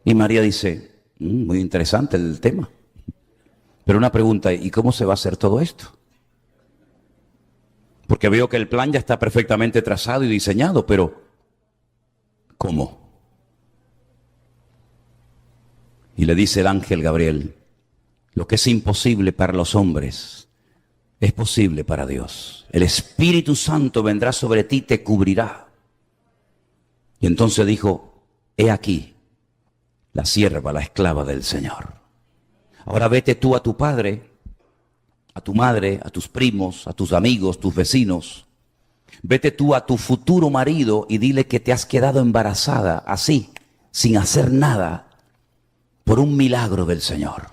Y María dice, muy interesante el tema. Pero una pregunta, ¿y cómo se va a hacer todo esto? Porque veo que el plan ya está perfectamente trazado y diseñado, pero ¿cómo? Y le dice el ángel Gabriel, lo que es imposible para los hombres es posible para Dios. El Espíritu Santo vendrá sobre ti y te cubrirá. Y entonces dijo, he aquí la sierva, la esclava del Señor. Ahora vete tú a tu padre a tu madre, a tus primos, a tus amigos, tus vecinos. Vete tú a tu futuro marido y dile que te has quedado embarazada así, sin hacer nada, por un milagro del Señor.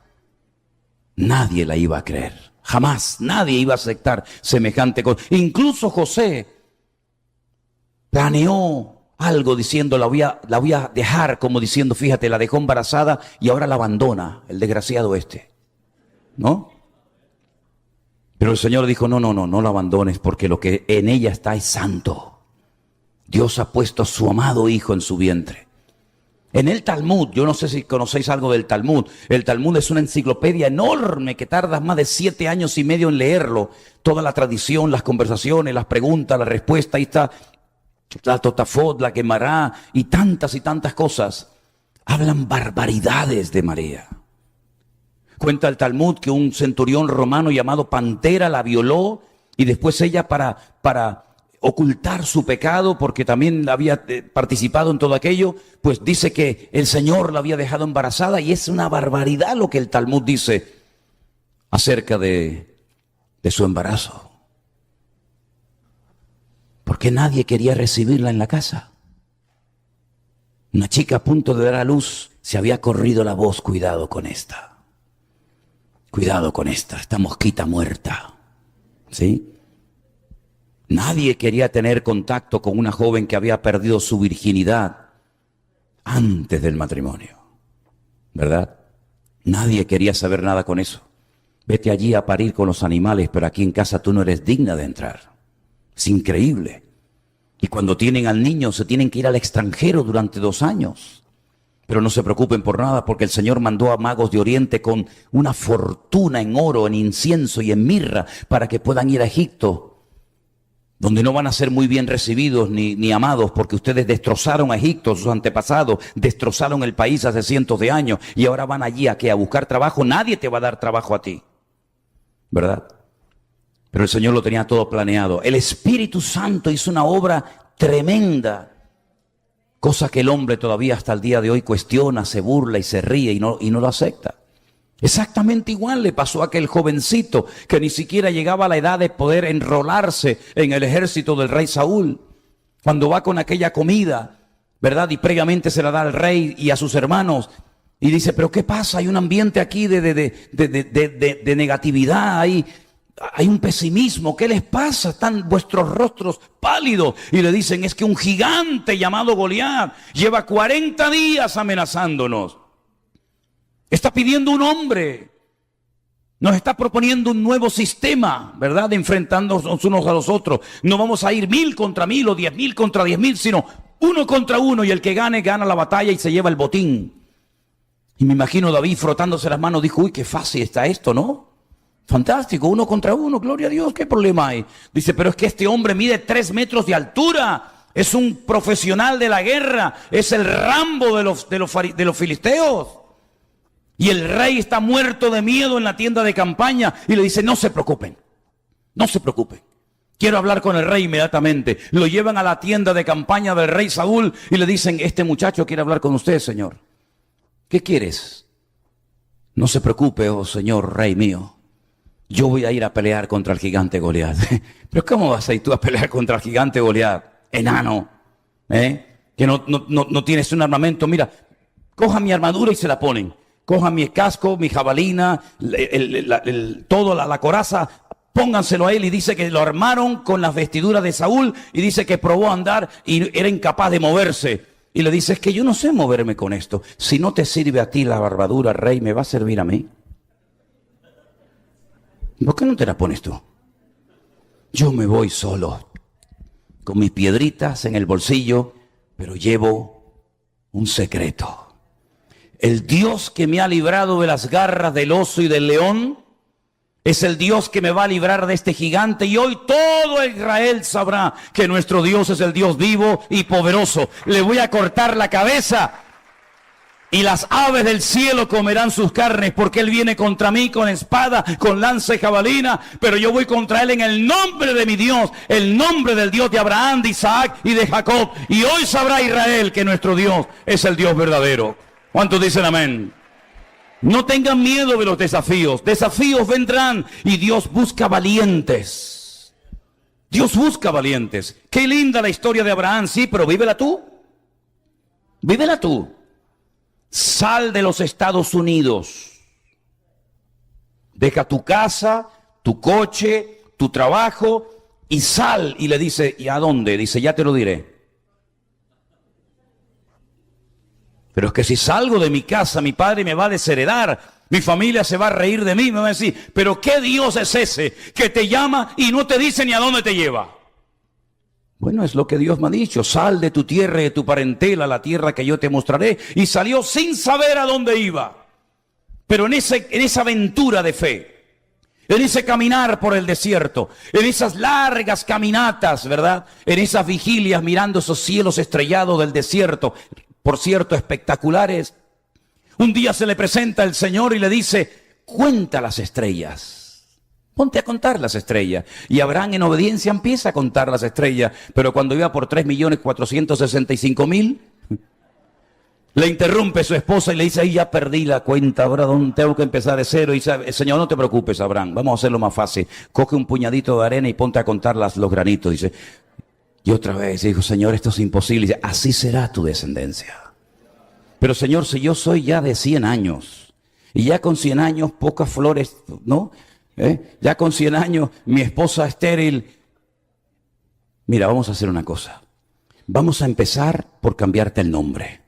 Nadie la iba a creer. Jamás nadie iba a aceptar semejante cosa. Incluso José planeó algo diciendo, la voy a dejar, como diciendo, fíjate, la dejó embarazada y ahora la abandona, el desgraciado este. ¿No? Pero el Señor dijo, no la abandones, porque lo que en ella está es santo. Dios ha puesto a su amado Hijo en su vientre. En el Talmud, yo no sé si conocéis algo del Talmud. El Talmud es una enciclopedia enorme que tardas más de 7 años y medio en leerlo. Toda la tradición, las conversaciones, las preguntas, la respuesta, ahí está la Totafot, la Gemara y tantas cosas. Hablan barbaridades de María. Cuenta el Talmud que un centurión romano llamado Pantera la violó y después ella para ocultar su pecado, porque también había participado en todo aquello, pues dice que el Señor la había dejado embarazada, y es una barbaridad lo que el Talmud dice acerca de su embarazo. Porque nadie quería recibirla en la casa. Una chica a punto de dar a luz, se había corrido la voz, cuidado con esta. Cuidado con esta mosquita muerta. ¿Sí? Nadie quería tener contacto con una joven que había perdido su virginidad antes del matrimonio. ¿Verdad? Nadie quería saber nada con eso. Vete allí a parir con los animales, pero aquí en casa tú no eres digna de entrar. Es increíble. Y cuando tienen al niño se tienen que ir al extranjero durante 2 años. Pero no se preocupen por nada, porque el Señor mandó a magos de Oriente con una fortuna en oro, en incienso y en mirra, para que puedan ir a Egipto, donde no van a ser muy bien recibidos ni amados, porque ustedes destrozaron a Egipto, sus antepasados, destrozaron el país hace cientos de años, y ahora van allí a buscar trabajo. Nadie te va a dar trabajo a ti, ¿verdad? Pero el Señor lo tenía todo planeado. El Espíritu Santo hizo una obra tremenda, cosa que el hombre todavía hasta el día de hoy cuestiona, se burla y se ríe y no lo acepta. Exactamente igual le pasó a aquel jovencito que ni siquiera llegaba a la edad de poder enrolarse en el ejército del rey Saúl. Cuando va con aquella comida, ¿verdad? Y previamente se la da al rey y a sus hermanos. Y dice, pero ¿qué pasa? Hay un ambiente aquí de negatividad, hay un pesimismo. ¿Qué les pasa? Están vuestros rostros pálidos. Y le dicen, es que un gigante llamado Goliat lleva 40 días amenazándonos. Está pidiendo un hombre. Nos está proponiendo un nuevo sistema, ¿verdad? De enfrentarnos unos a los otros. No vamos a ir 1000 contra 1000 o 10.000 contra 10.000, sino 1 contra 1. Y el que gane, gana la batalla y se lleva el botín. Y me imagino David frotándose las manos, dijo, uy, qué fácil está esto, ¿no? Fantástico, 1 contra 1, gloria a Dios, ¿qué problema hay? Dice, pero es que este hombre mide 3 metros de altura, es un profesional de la guerra, es el Rambo de los filisteos. Y el rey está muerto de miedo en la tienda de campaña y le dice, no se preocupen, quiero hablar con el rey inmediatamente. Lo llevan a la tienda de campaña del rey Saúl y le dicen, este muchacho quiere hablar con usted, señor. ¿Qué quieres? No se preocupe, oh señor rey mío. Yo voy a ir a pelear contra el gigante Goliat. Pero ¿cómo vas a ir tú a pelear contra el gigante Goliat? Enano, que no tienes un armamento. Mira, coja mi armadura y se la ponen. Coja mi casco, mi jabalina, toda la coraza, pónganselo a él. Y dice que lo armaron con las vestiduras de Saúl y dice que probó a andar y era incapaz de moverse. Y le dice, es que yo no sé moverme con esto. Si no te sirve a ti la barbadura, rey, ¿me va a servir a mí? ¿Por qué no te la pones tú? Yo me voy solo, con mis piedritas en el bolsillo, pero llevo un secreto. El Dios que me ha librado de las garras del oso y del león es el Dios que me va a librar de este gigante. Y hoy todo Israel sabrá que nuestro Dios es el Dios vivo y poderoso. Le voy a cortar la cabeza y las aves del cielo comerán sus carnes, porque Él viene contra mí con espada, con lanza y jabalina, pero yo voy contra Él en el nombre de mi Dios, el nombre del Dios de Abraham, de Isaac y de Jacob. Y hoy sabrá Israel que nuestro Dios es el Dios verdadero. ¿Cuántos dicen amén? No tengan miedo de los desafíos. Desafíos vendrán y Dios busca valientes. Dios busca valientes. Qué linda la historia de Abraham, sí, pero vívela tú. Vívela tú. Sal de los Estados Unidos. Deja tu casa, tu coche, tu trabajo y sal. Y le dice, ¿y a dónde? Dice, ya te lo diré. Pero es que si salgo de mi casa, mi padre me va a desheredar, mi familia se va a reír de mí, me va a decir, pero ¿qué Dios es ese que te llama y no te dice ni a dónde te lleva? Bueno, es lo que Dios me ha dicho, sal de tu tierra y de tu parentela a la tierra que yo te mostraré. Y salió sin saber a dónde iba. Pero en esa aventura de fe, en ese caminar por el desierto, en esas largas caminatas, ¿verdad? En esas vigilias mirando esos cielos estrellados del desierto, por cierto, espectaculares. Un día se le presenta el Señor y le dice, cuenta las estrellas. Ponte a contar las estrellas. Y Abraham en obediencia empieza a contar las estrellas. Pero cuando iba por 3.465.000, le interrumpe su esposa y le dice, ahí ya perdí la cuenta, ahora tengo que empezar de cero. Y dice, Señor, no te preocupes, Abraham, vamos a hacerlo más fácil. Coge un puñadito de arena y ponte a contar los granitos. Dice, y otra vez dijo, Señor, esto es imposible. Dice, así será tu descendencia. Pero Señor, si yo soy ya de 100 años, y ya con 100 años pocas flores, ¿no? Ya con 100 años mi esposa estéril. Mira, vamos a hacer una cosa. Vamos a empezar por cambiarte el nombre.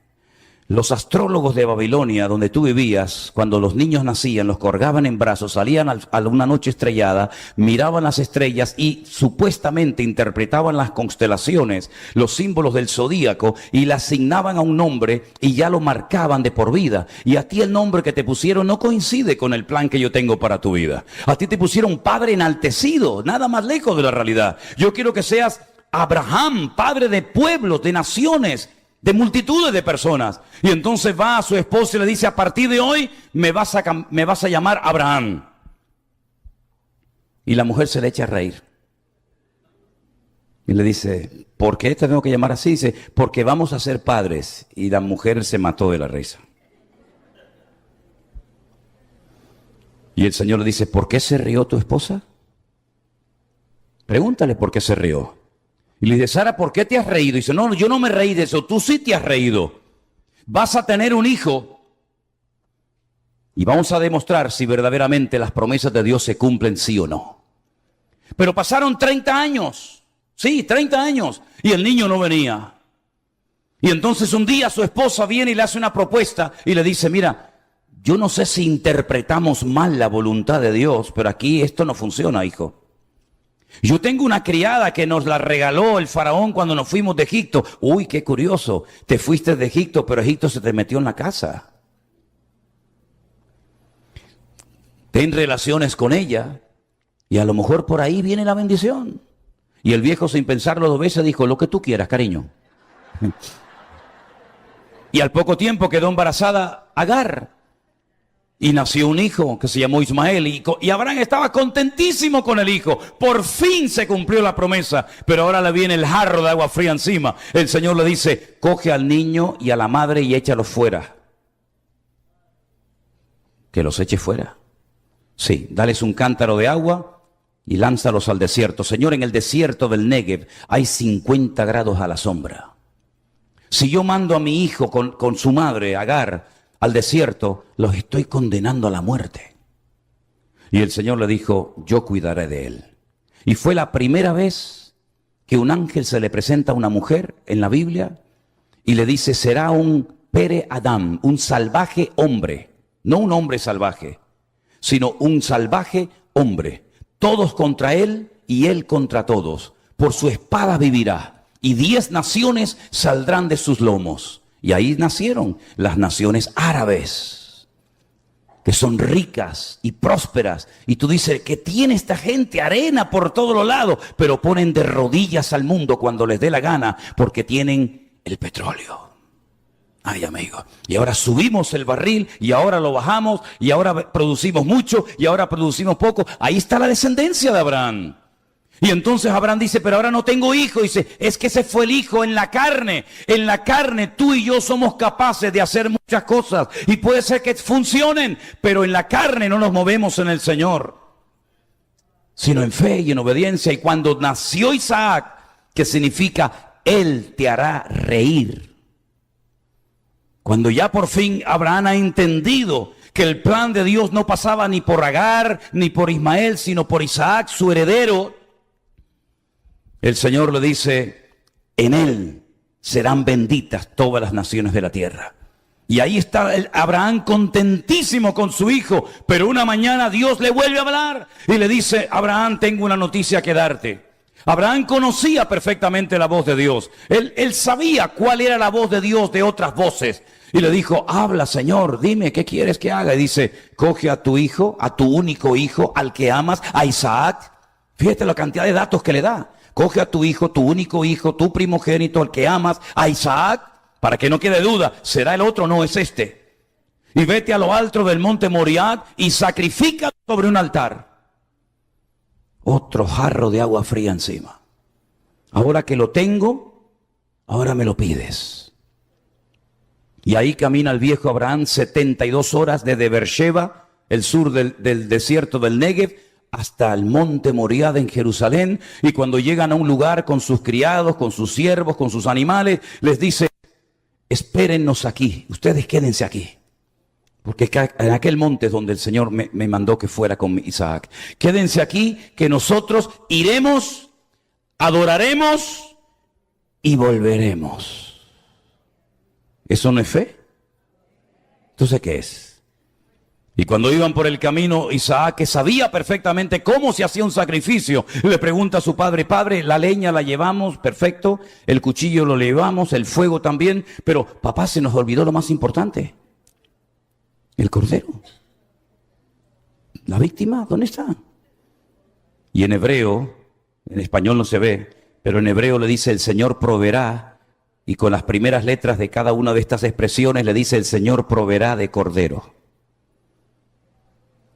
Los astrólogos de Babilonia, donde tú vivías, cuando los niños nacían, los colgaban en brazos, salían a una noche estrellada, miraban las estrellas y supuestamente interpretaban las constelaciones, los símbolos del zodíaco, y le asignaban a un nombre y ya lo marcaban de por vida. Y a ti el nombre que te pusieron no coincide con el plan que yo tengo para tu vida. A ti te pusieron padre enaltecido, nada más lejos de la realidad. Yo quiero que seas Abraham, padre de pueblos, de naciones, de multitudes de personas. Y entonces va a su esposa y le dice, a partir de hoy me vas a llamar Abraham. Y la mujer se le echa a reír. Y le dice, ¿por qué te tengo que llamar así? Dice, porque vamos a ser padres. Y la mujer se mató de la risa. Y el Señor le dice, ¿por qué se rió tu esposa? Pregúntale por qué se rió. Y le dice, Sara, ¿por qué te has reído? Y dice, no, yo no me reí de eso, tú sí te has reído. Vas a tener un hijo y vamos a demostrar si verdaderamente las promesas de Dios se cumplen, sí o no. Pero pasaron 30 años, sí, 30 años, y el niño no venía. Y entonces un día su esposa viene y le hace una propuesta y le dice, mira, yo no sé si interpretamos mal la voluntad de Dios, pero aquí esto no funciona, hijo. Yo tengo una criada que nos la regaló el faraón cuando nos fuimos de Egipto. Uy, qué curioso, te fuiste de Egipto, pero Egipto se te metió en la casa. Ten relaciones con ella y a lo mejor por ahí viene la bendición. Y el viejo, sin pensarlo 2 veces, dijo, lo que tú quieras, cariño. Y al poco tiempo quedó embarazada Agar. Y nació un hijo que se llamó Ismael. Y Abraham estaba contentísimo con el hijo. Por fin se cumplió la promesa. Pero ahora le viene el jarro de agua fría encima. El Señor le dice, coge al niño y a la madre y échalos fuera. Que los eche fuera. Sí, dales un cántaro de agua y lánzalos al desierto. Señor, en el desierto del Negev hay 50 grados a la sombra. Si yo mando a mi hijo con su madre, Agar, al desierto, los estoy condenando a la muerte. Y el Señor le dijo, yo cuidaré de él. Y fue la primera vez que un ángel se le presenta a una mujer en la Biblia y le dice, será un Pere Adam, un salvaje hombre. No un hombre salvaje, sino un salvaje hombre. Todos contra él y él contra todos. Por su espada vivirá y 10 naciones saldrán de sus lomos. Y ahí nacieron las naciones árabes, que son ricas y prósperas. Y tú dices, ¿qué tiene esta gente? Arena por todos los lados. Pero ponen de rodillas al mundo cuando les dé la gana, porque tienen el petróleo. Ay, amigo. Y ahora subimos el barril, y ahora lo bajamos, y ahora producimos mucho, y ahora producimos poco. Ahí está la descendencia de Abraham. Y entonces Abraham dice, pero ahora no tengo hijo. Dice, es que ese fue el hijo en la carne. En la carne tú y yo somos capaces de hacer muchas cosas. Y puede ser que funcionen, pero en la carne no nos movemos en el Señor, sino en fe y en obediencia. Y cuando nació Isaac, que significa, Él te hará reír. Cuando ya por fin Abraham ha entendido que el plan de Dios no pasaba ni por Agar, ni por Ismael, sino por Isaac, su heredero, el Señor le dice, en Él serán benditas todas las naciones de la tierra. Y ahí está Abraham contentísimo con su hijo, pero una mañana Dios le vuelve a hablar y le dice, Abraham, tengo una noticia que darte. Abraham conocía perfectamente la voz de Dios. Él sabía cuál era la voz de Dios de otras voces. Y le dijo, habla, Señor, dime, ¿qué quieres que haga? Y dice, coge a tu hijo, a tu único hijo, al que amas, a Isaac. Fíjate la cantidad de datos que le da. Coge a tu hijo, tu único hijo, tu primogénito, al que amas, a Isaac, para que no quede duda, ¿será el otro? No, es este. Y vete a lo alto del monte Moriah y sacrifícalo sobre un altar. Otro jarro de agua fría encima. Ahora que lo tengo, ahora me lo pides. Y ahí camina el viejo Abraham 72 horas desde Beersheba, el sur del desierto del Negev, hasta el monte Moriah en Jerusalén. Y cuando llegan a un lugar con sus criados, con sus siervos, con sus animales, les dice, espérennos aquí, ustedes quédense aquí. Porque en aquel monte es donde el Señor me mandó que fuera con Isaac. Quédense aquí, que nosotros iremos, adoraremos y volveremos. ¿Eso no es fe? Entonces, ¿qué es? Y cuando iban por el camino, Isaac, que sabía perfectamente cómo se hacía un sacrificio, le pregunta a su padre, padre, la leña la llevamos, perfecto, el cuchillo lo llevamos, el fuego también, pero papá, se nos olvidó lo más importante, el cordero. La víctima, ¿dónde está? Y en hebreo, en español no se ve, pero en hebreo le dice, el Señor proveerá, y con las primeras letras de cada una de estas expresiones le dice, el Señor proveerá de cordero.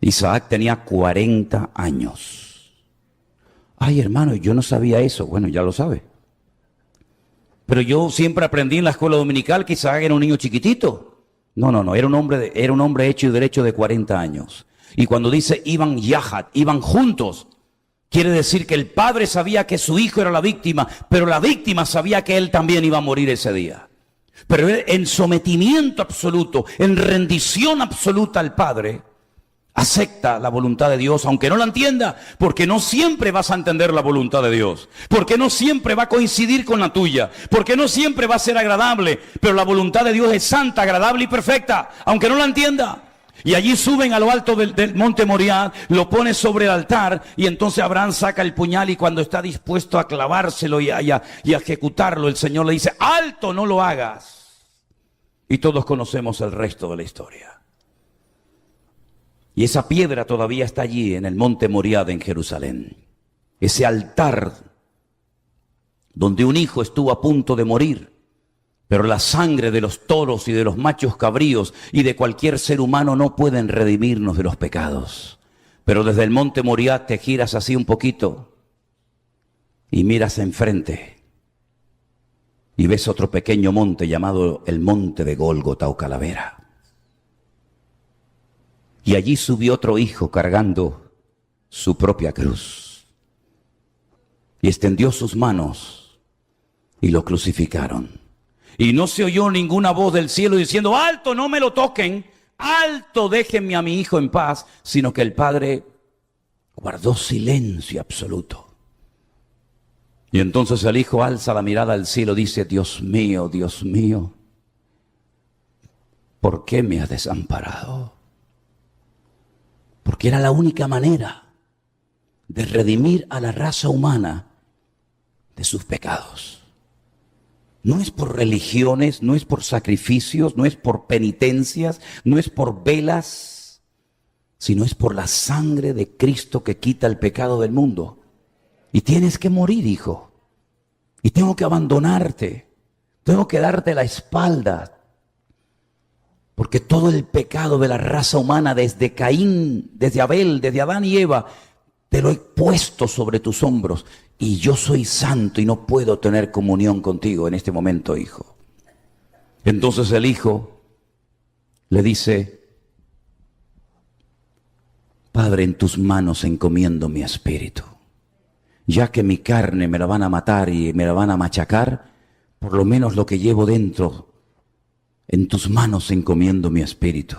Isaac tenía 40 años. Ay, hermano, yo no sabía eso. Bueno, ya lo sabe. Pero yo siempre aprendí en la escuela dominical que Isaac era un niño chiquitito. No, era un hombre hecho y derecho de 40 años. Y cuando dice iban yahad, iban juntos, quiere decir que el padre sabía que su hijo era la víctima, pero la víctima sabía que él también iba a morir ese día. Pero él, en sometimiento absoluto, en rendición absoluta al padre, acepta la voluntad de Dios, aunque no la entienda, porque no siempre vas a entender la voluntad de Dios, porque no siempre va a coincidir con la tuya, porque no siempre va a ser agradable, pero la voluntad de Dios es santa, agradable y perfecta, aunque no la entienda. Y allí suben a lo alto del monte Moriah, lo pone sobre el altar, y entonces Abraham saca el puñal, y cuando está dispuesto a clavárselo y a ejecutarlo, el Señor le dice, alto, no lo hagas. Y todos conocemos el resto de la historia. Y esa piedra todavía está allí en el monte Moriah en Jerusalén. Ese altar donde un hijo estuvo a punto de morir, pero la sangre de los toros y de los machos cabríos y de cualquier ser humano no pueden redimirnos de los pecados. Pero desde el monte Moriah te giras así un poquito y miras enfrente y ves otro pequeño monte llamado el monte de Gólgota o Calavera. Y allí subió otro hijo cargando su propia cruz. Y extendió sus manos y lo crucificaron. Y no se oyó ninguna voz del cielo diciendo, alto, no me lo toquen, alto, déjenme a mi hijo en paz, sino que el padre guardó silencio absoluto. Y entonces el hijo alza la mirada al cielo y dice, Dios mío, ¿por qué me has desamparado? Porque era la única manera de redimir a la raza humana de sus pecados. No es por religiones, no es por sacrificios, no es por penitencias, no es por velas, sino es por la sangre de Cristo que quita el pecado del mundo. Y tienes que morir, hijo. Y tengo que abandonarte. Tengo que darte la espalda. Porque todo el pecado de la raza humana, desde Caín, desde Abel, desde Adán y Eva, te lo he puesto sobre tus hombros y yo soy santo y no puedo tener comunión contigo en este momento, hijo. Entonces el hijo le dice: Padre, en tus manos encomiendo mi espíritu. Ya que mi carne me la van a matar y me la van a machacar, por lo menos lo que llevo dentro, en tus manos encomiendo mi espíritu.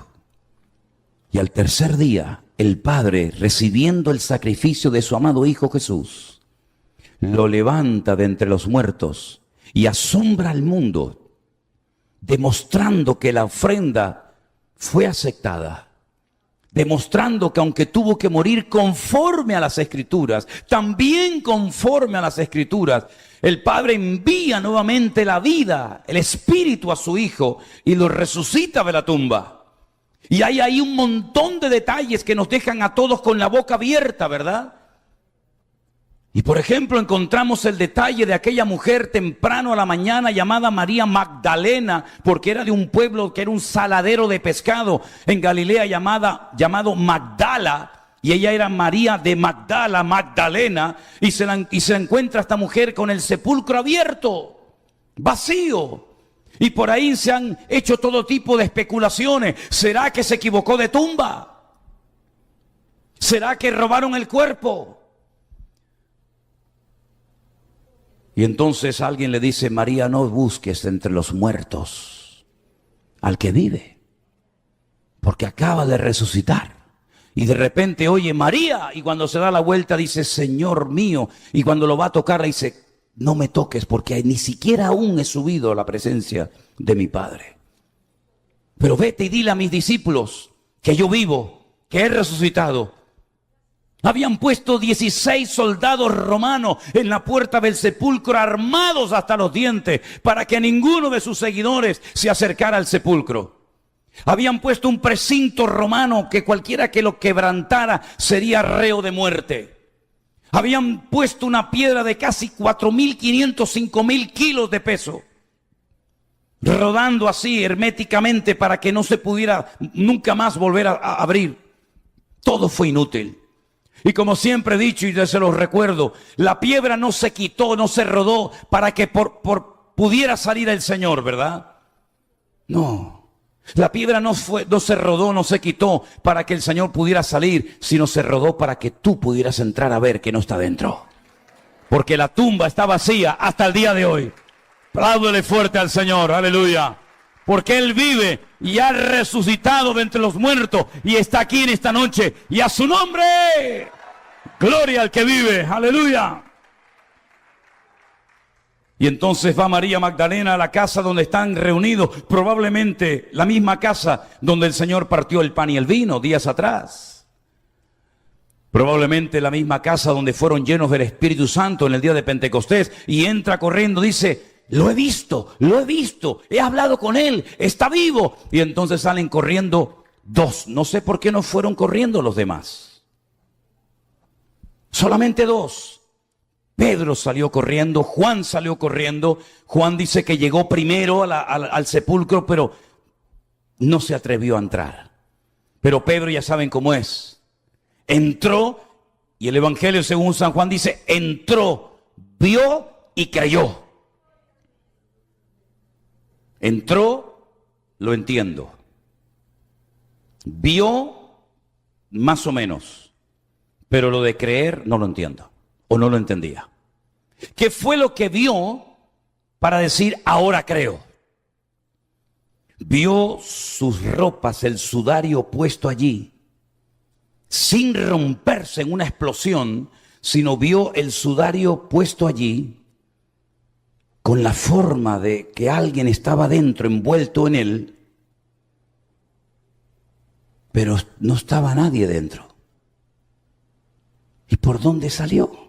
Y al tercer día, el Padre, recibiendo el sacrificio de su amado Hijo Jesús, lo levanta de entre los muertos y asombra al mundo, demostrando que la ofrenda fue aceptada, demostrando que aunque tuvo que morir conforme a las Escrituras, también conforme a las Escrituras, el Padre envía nuevamente la vida, el Espíritu a su Hijo y lo resucita de la tumba. Y hay ahí un montón de detalles que nos dejan a todos con la boca abierta, ¿verdad? Y por ejemplo encontramos el detalle de aquella mujer temprano a la mañana llamada María Magdalena, porque era de un pueblo que era un saladero de pescado en Galilea llamado Magdala. Y ella era María de Magdala, Magdalena, y se encuentra esta mujer con el sepulcro abierto, vacío. Y por ahí se han hecho todo tipo de especulaciones. ¿Será que se equivocó de tumba? ¿Será que robaron el cuerpo? Y entonces alguien le dice: María, no busques entre los muertos al que vive, porque acaba de resucitar. Y de repente oye María, y cuando se da la vuelta dice: Señor mío. Y cuando lo va a tocar le dice: no me toques, porque ni siquiera aún he subido a la presencia de mi Padre. Pero vete y dile a mis discípulos que yo vivo, que he resucitado. Habían puesto 16 soldados romanos en la puerta del sepulcro, armados hasta los dientes, para que ninguno de sus seguidores se acercara al sepulcro. Habían puesto un precinto romano que cualquiera que lo quebrantara sería reo de muerte. Habían puesto una piedra de casi 4.500, 5.000 kilos de peso, rodando así herméticamente para que no se pudiera nunca más volver a abrir. Todo fue inútil. Y como siempre he dicho y se los recuerdo, la piedra no se quitó, no se rodó para que pudiera salir el Señor, ¿verdad? No. La piedra no se rodó, no se quitó para que el Señor pudiera salir, sino se rodó para que tú pudieras entrar a ver que no está dentro. Porque la tumba está vacía hasta el día de hoy. Apláudele fuerte al Señor, aleluya. Porque Él vive y ha resucitado de entre los muertos y está aquí en esta noche. Y a su nombre, gloria al que vive, aleluya. Y entonces va María Magdalena a la casa donde están reunidos, probablemente la misma casa donde el Señor partió el pan y el vino días atrás. Probablemente la misma casa donde fueron llenos del Espíritu Santo en el día de Pentecostés. Y entra corriendo, dice: lo he visto, he hablado con Él, está vivo. Y entonces salen corriendo dos. No sé por qué no fueron corriendo los demás. Solamente dos. Pedro salió corriendo, Juan salió corriendo. Juan dice que llegó primero al sepulcro, pero no se atrevió a entrar. Pero Pedro, ya saben cómo es, entró, y el Evangelio según San Juan dice: entró, vio y creyó. Entró, lo entiendo. Vio, más o menos. Pero lo de creer no lo entiendo. O no lo entendía. ¿Qué fue lo que vio para decir ahora creo? Vio sus ropas, el sudario puesto allí, sin romperse en una explosión, sino vio el sudario puesto allí con la forma de que alguien estaba dentro, envuelto en él, pero no estaba nadie dentro. ¿Y por dónde salió?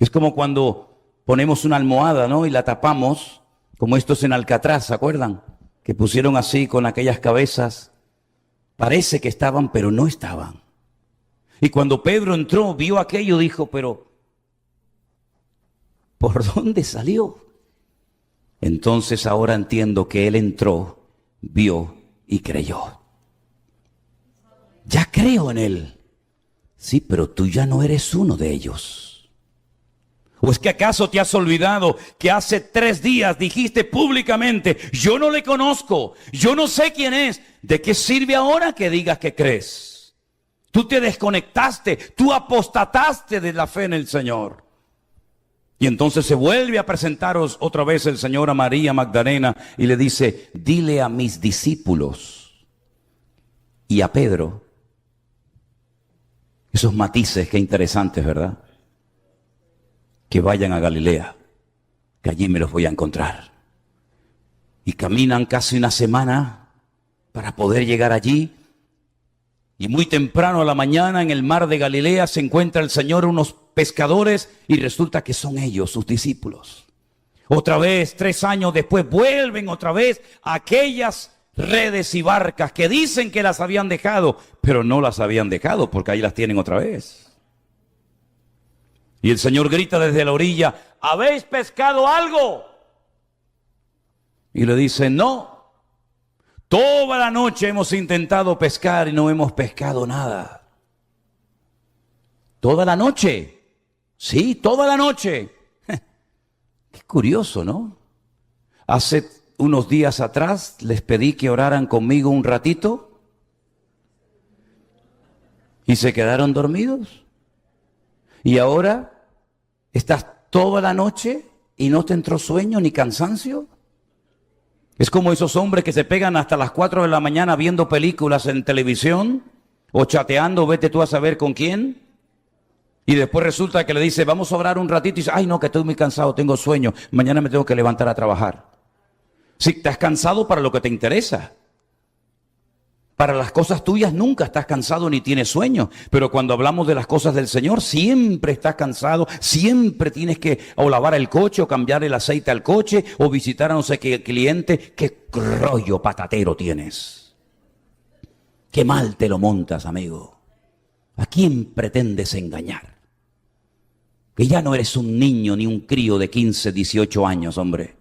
Es como cuando ponemos una almohada, ¿no? Y la tapamos, como estos en Alcatraz, ¿se acuerdan? Que pusieron así con aquellas cabezas. Parece que estaban, pero no estaban. Y cuando Pedro entró, vio aquello, dijo: pero ¿por dónde salió? Entonces ahora entiendo que él entró, vio y creyó. Ya creo en Él. Sí, pero tú ya no eres uno de ellos. ¿O es que acaso te has olvidado que hace 3 días dijiste públicamente, yo no le conozco, yo no sé quién es? ¿De qué sirve ahora que digas que crees? Tú te desconectaste, tú apostataste de la fe en el Señor. Y entonces se vuelve a presentaros otra vez el Señor a María Magdalena y le dice, dile a mis discípulos y a Pedro. Esos matices, qué interesantes, ¿verdad? Que vayan a Galilea, que allí me los voy a encontrar. Y caminan casi una semana para poder llegar allí. Y muy temprano a la mañana en el mar de Galilea se encuentra el Señor unos pescadores y resulta que son ellos, sus discípulos. Otra vez, 3 años después, vuelven otra vez a aquellas redes y barcas que dicen que las habían dejado, pero no las habían dejado porque ahí las tienen otra vez. Y el Señor grita desde la orilla, ¿habéis pescado algo? Y le dice, no, toda la noche hemos intentado pescar y no hemos pescado nada. ¿Toda la noche? Sí, toda la noche. Qué curioso, ¿no? Hace unos días atrás les pedí que oraran conmigo un ratito y se quedaron dormidos. Y ahora estás toda la noche y no te entró sueño ni cansancio. Es como esos hombres que se pegan hasta las 4 de la mañana viendo películas en televisión o chateando, vete tú a saber con quién. Y después resulta que le dice, vamos a orar un ratito y dice, ay no, que estoy muy cansado, tengo sueño, mañana me tengo que levantar a trabajar. Si estás cansado para lo que te interesa. Para las cosas tuyas nunca estás cansado ni tienes sueño. Pero cuando hablamos de las cosas del Señor, siempre estás cansado, siempre tienes que o lavar el coche, o cambiar el aceite al coche, o visitar a no sé qué cliente. Qué rollo patatero tienes. Qué mal te lo montas, amigo. ¿A quién pretendes engañar? Que ya no eres un niño ni un crío de 15, 18 años, hombre.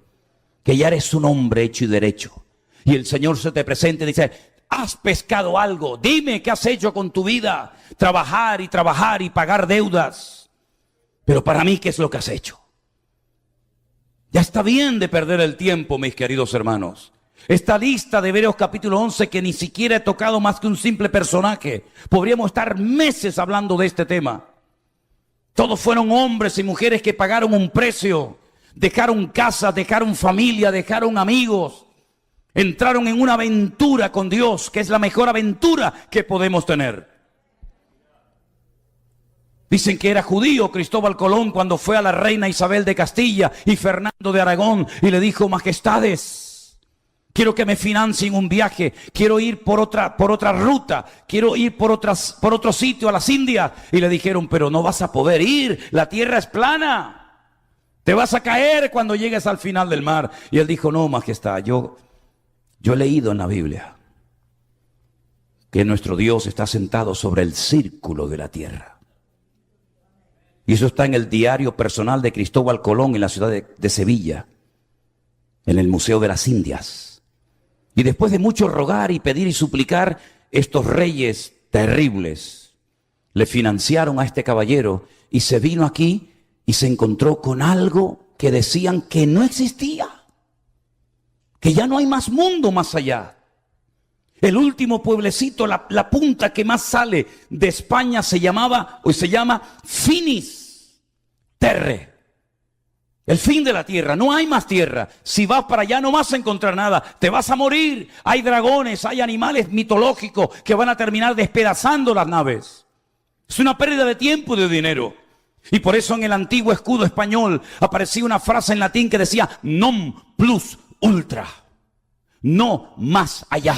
Que ya eres un hombre hecho y derecho. Y el Señor se te presenta y dice, ¿has pescado algo? Dime qué has hecho con tu vida. Trabajar y pagar deudas. Pero para mí, ¿qué es lo que has hecho? Ya está bien de perder el tiempo, mis queridos hermanos. Esta lista de Hebreos capítulo 11 que ni siquiera he tocado más que un simple personaje. Podríamos estar meses hablando de este tema. Todos fueron hombres y mujeres que pagaron un precio. Dejaron casa, dejaron familia, dejaron amigos. Entraron en una aventura con Dios, que es la mejor aventura que podemos tener. Dicen que era judío Cristóbal Colón cuando fue a la reina Isabel de Castilla y Fernando de Aragón y le dijo, majestades, quiero que me financien un viaje, quiero ir por otra ruta, quiero ir por otro sitio a las Indias. Y le dijeron, pero no vas a poder ir, la tierra es plana. Te vas a caer cuando llegues al final del mar. Y él dijo, no, majestad, yo he leído en la Biblia que nuestro Dios está sentado sobre el círculo de la tierra. Y eso está en el diario personal de Cristóbal Colón en la ciudad de Sevilla, en el Museo de las Indias. Y después de mucho rogar y pedir y suplicar, estos reyes terribles le financiaron a este caballero y se vino aquí y se encontró con algo que decían que no existía, que ya no hay más mundo más allá. El último pueblecito, la punta que más sale de España se llama Finis Terre. El fin de la tierra, no hay más tierra. Si vas para allá no vas a encontrar nada, te vas a morir. Hay dragones, hay animales mitológicos que van a terminar despedazando las naves. Es una pérdida de tiempo y de dinero. Y por eso en el antiguo escudo español aparecía una frase en latín que decía non plus ultra, no más allá.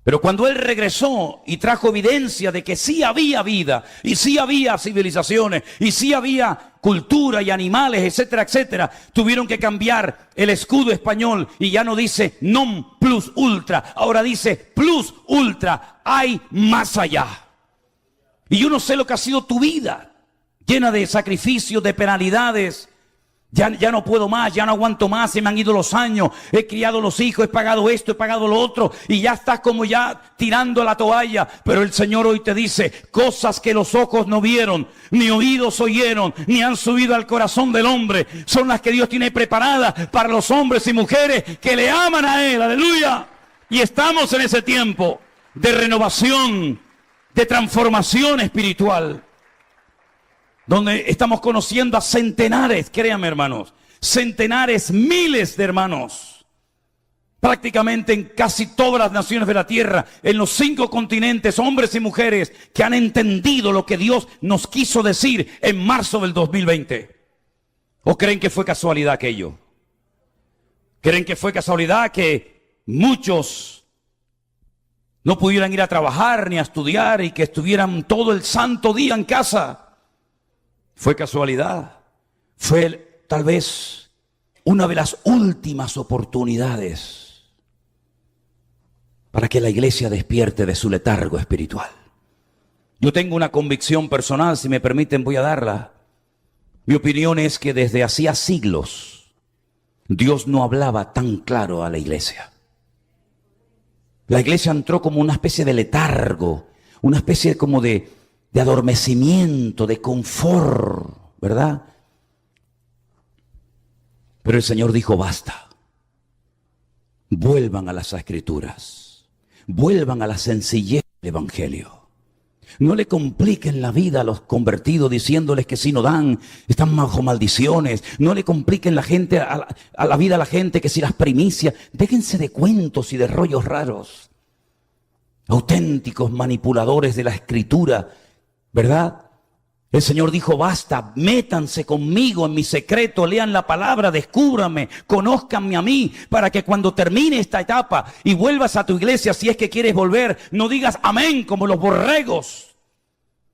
Pero cuando él regresó y trajo evidencia de que sí había vida, y sí había civilizaciones, y sí había cultura y animales, etcétera, etcétera, tuvieron que cambiar el escudo español y ya no dice non plus ultra, ahora dice plus ultra, hay más allá. Y yo no sé lo que ha sido tu vida, llena de sacrificios, de penalidades, Ya no puedo más, ya no aguanto más, se me han ido los años, he criado los hijos, he pagado esto, he pagado lo otro, y ya estás como ya tirando la toalla. Pero el Señor hoy te dice, cosas que los ojos no vieron, ni oídos oyeron, ni han subido al corazón del hombre, son las que Dios tiene preparadas para los hombres y mujeres que le aman a Él, aleluya. Y estamos en ese tiempo de renovación, de transformación espiritual, donde estamos conociendo a centenares, créanme hermanos, centenares, miles de hermanos, prácticamente en casi todas las naciones de la tierra, en los 5 continentes, hombres y mujeres que han entendido lo que Dios nos quiso decir en marzo del 2020. ¿O creen que fue casualidad aquello? ¿Creen que fue casualidad que muchos no pudieran ir a trabajar ni a estudiar y que estuvieran todo el santo día en casa? ¿Fue casualidad? Fue tal vez una de las últimas oportunidades para que la iglesia despierte de su letargo espiritual. Yo tengo una convicción personal, si me permiten voy a darla. Mi opinión es que desde hacía siglos Dios no hablaba tan claro a la iglesia. La iglesia entró como una especie de letargo, una especie como de adormecimiento, de confort, ¿verdad? Pero el Señor dijo, basta. Vuelvan a las Escrituras. Vuelvan a la sencillez del Evangelio. No le compliquen la vida a los convertidos diciéndoles que si no dan, están bajo maldiciones. No le compliquen a la vida a la gente que si las primicias. Déjense de cuentos y de rollos raros. Auténticos manipuladores de la Escritura, ¿verdad? El Señor dijo, basta, métanse conmigo en mi secreto, lean la palabra, descúbranme, conózcanme a mí, para que cuando termine esta etapa y vuelvas a tu iglesia, si es que quieres volver, no digas amén como los borregos,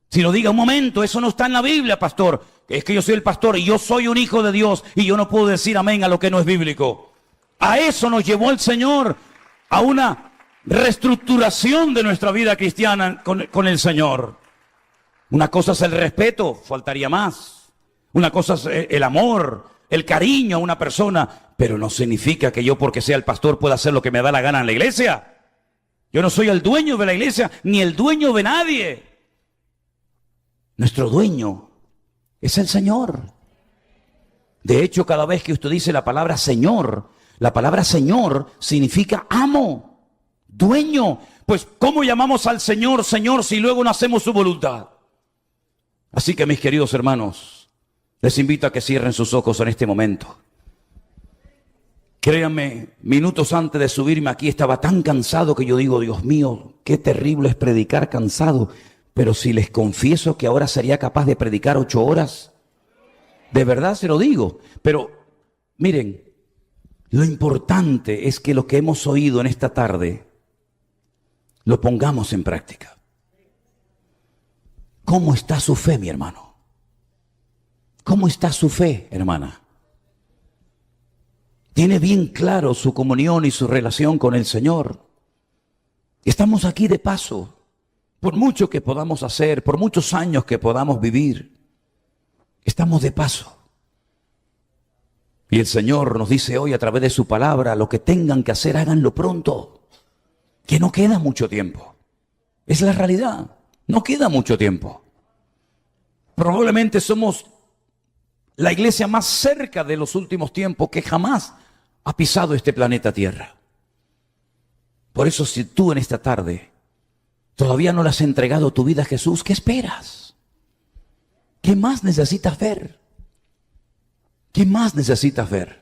sino diga, un momento, eso no está en la Biblia, pastor. Es que yo soy el pastor y yo soy un hijo de Dios y yo no puedo decir amén a lo que no es bíblico. A eso nos llevó el Señor, a una reestructuración de nuestra vida cristiana con el Señor. Una cosa es el respeto, faltaría más. Una cosa es el amor, el cariño a una persona, pero no significa que yo porque sea el pastor pueda hacer lo que me da la gana en la iglesia. Yo no soy el dueño de la iglesia, ni el dueño de nadie. Nuestro dueño es el Señor. De hecho, cada vez que usted dice la palabra Señor significa amo, dueño. Pues, ¿cómo llamamos al Señor, Señor, si luego no hacemos su voluntad? Así que mis queridos hermanos, les invito a que cierren sus ojos en este momento. Créanme, minutos antes de subirme aquí estaba tan cansado que yo digo, Dios mío, qué terrible es predicar cansado. Pero si les confieso que ahora sería capaz de predicar 8 horas, de verdad se lo digo. Pero miren, lo importante es que lo que hemos oído en esta tarde lo pongamos en práctica. ¿Cómo está su fe, mi hermano? ¿Cómo está su fe, hermana? ¿Tiene bien claro su comunión y su relación con el Señor? Estamos aquí de paso, por mucho que podamos hacer, por muchos años que podamos vivir. Estamos de paso. Y el Señor nos dice hoy a través de su palabra, lo que tengan que hacer, háganlo pronto. Que no queda mucho tiempo. Es la realidad. No queda mucho tiempo. Probablemente somos la iglesia más cerca de los últimos tiempos que jamás ha pisado este planeta Tierra. Por eso, si tú en esta tarde todavía no le has entregado tu vida a Jesús, ¿qué esperas? ¿Qué más necesitas ver? ¿Qué más necesitas ver?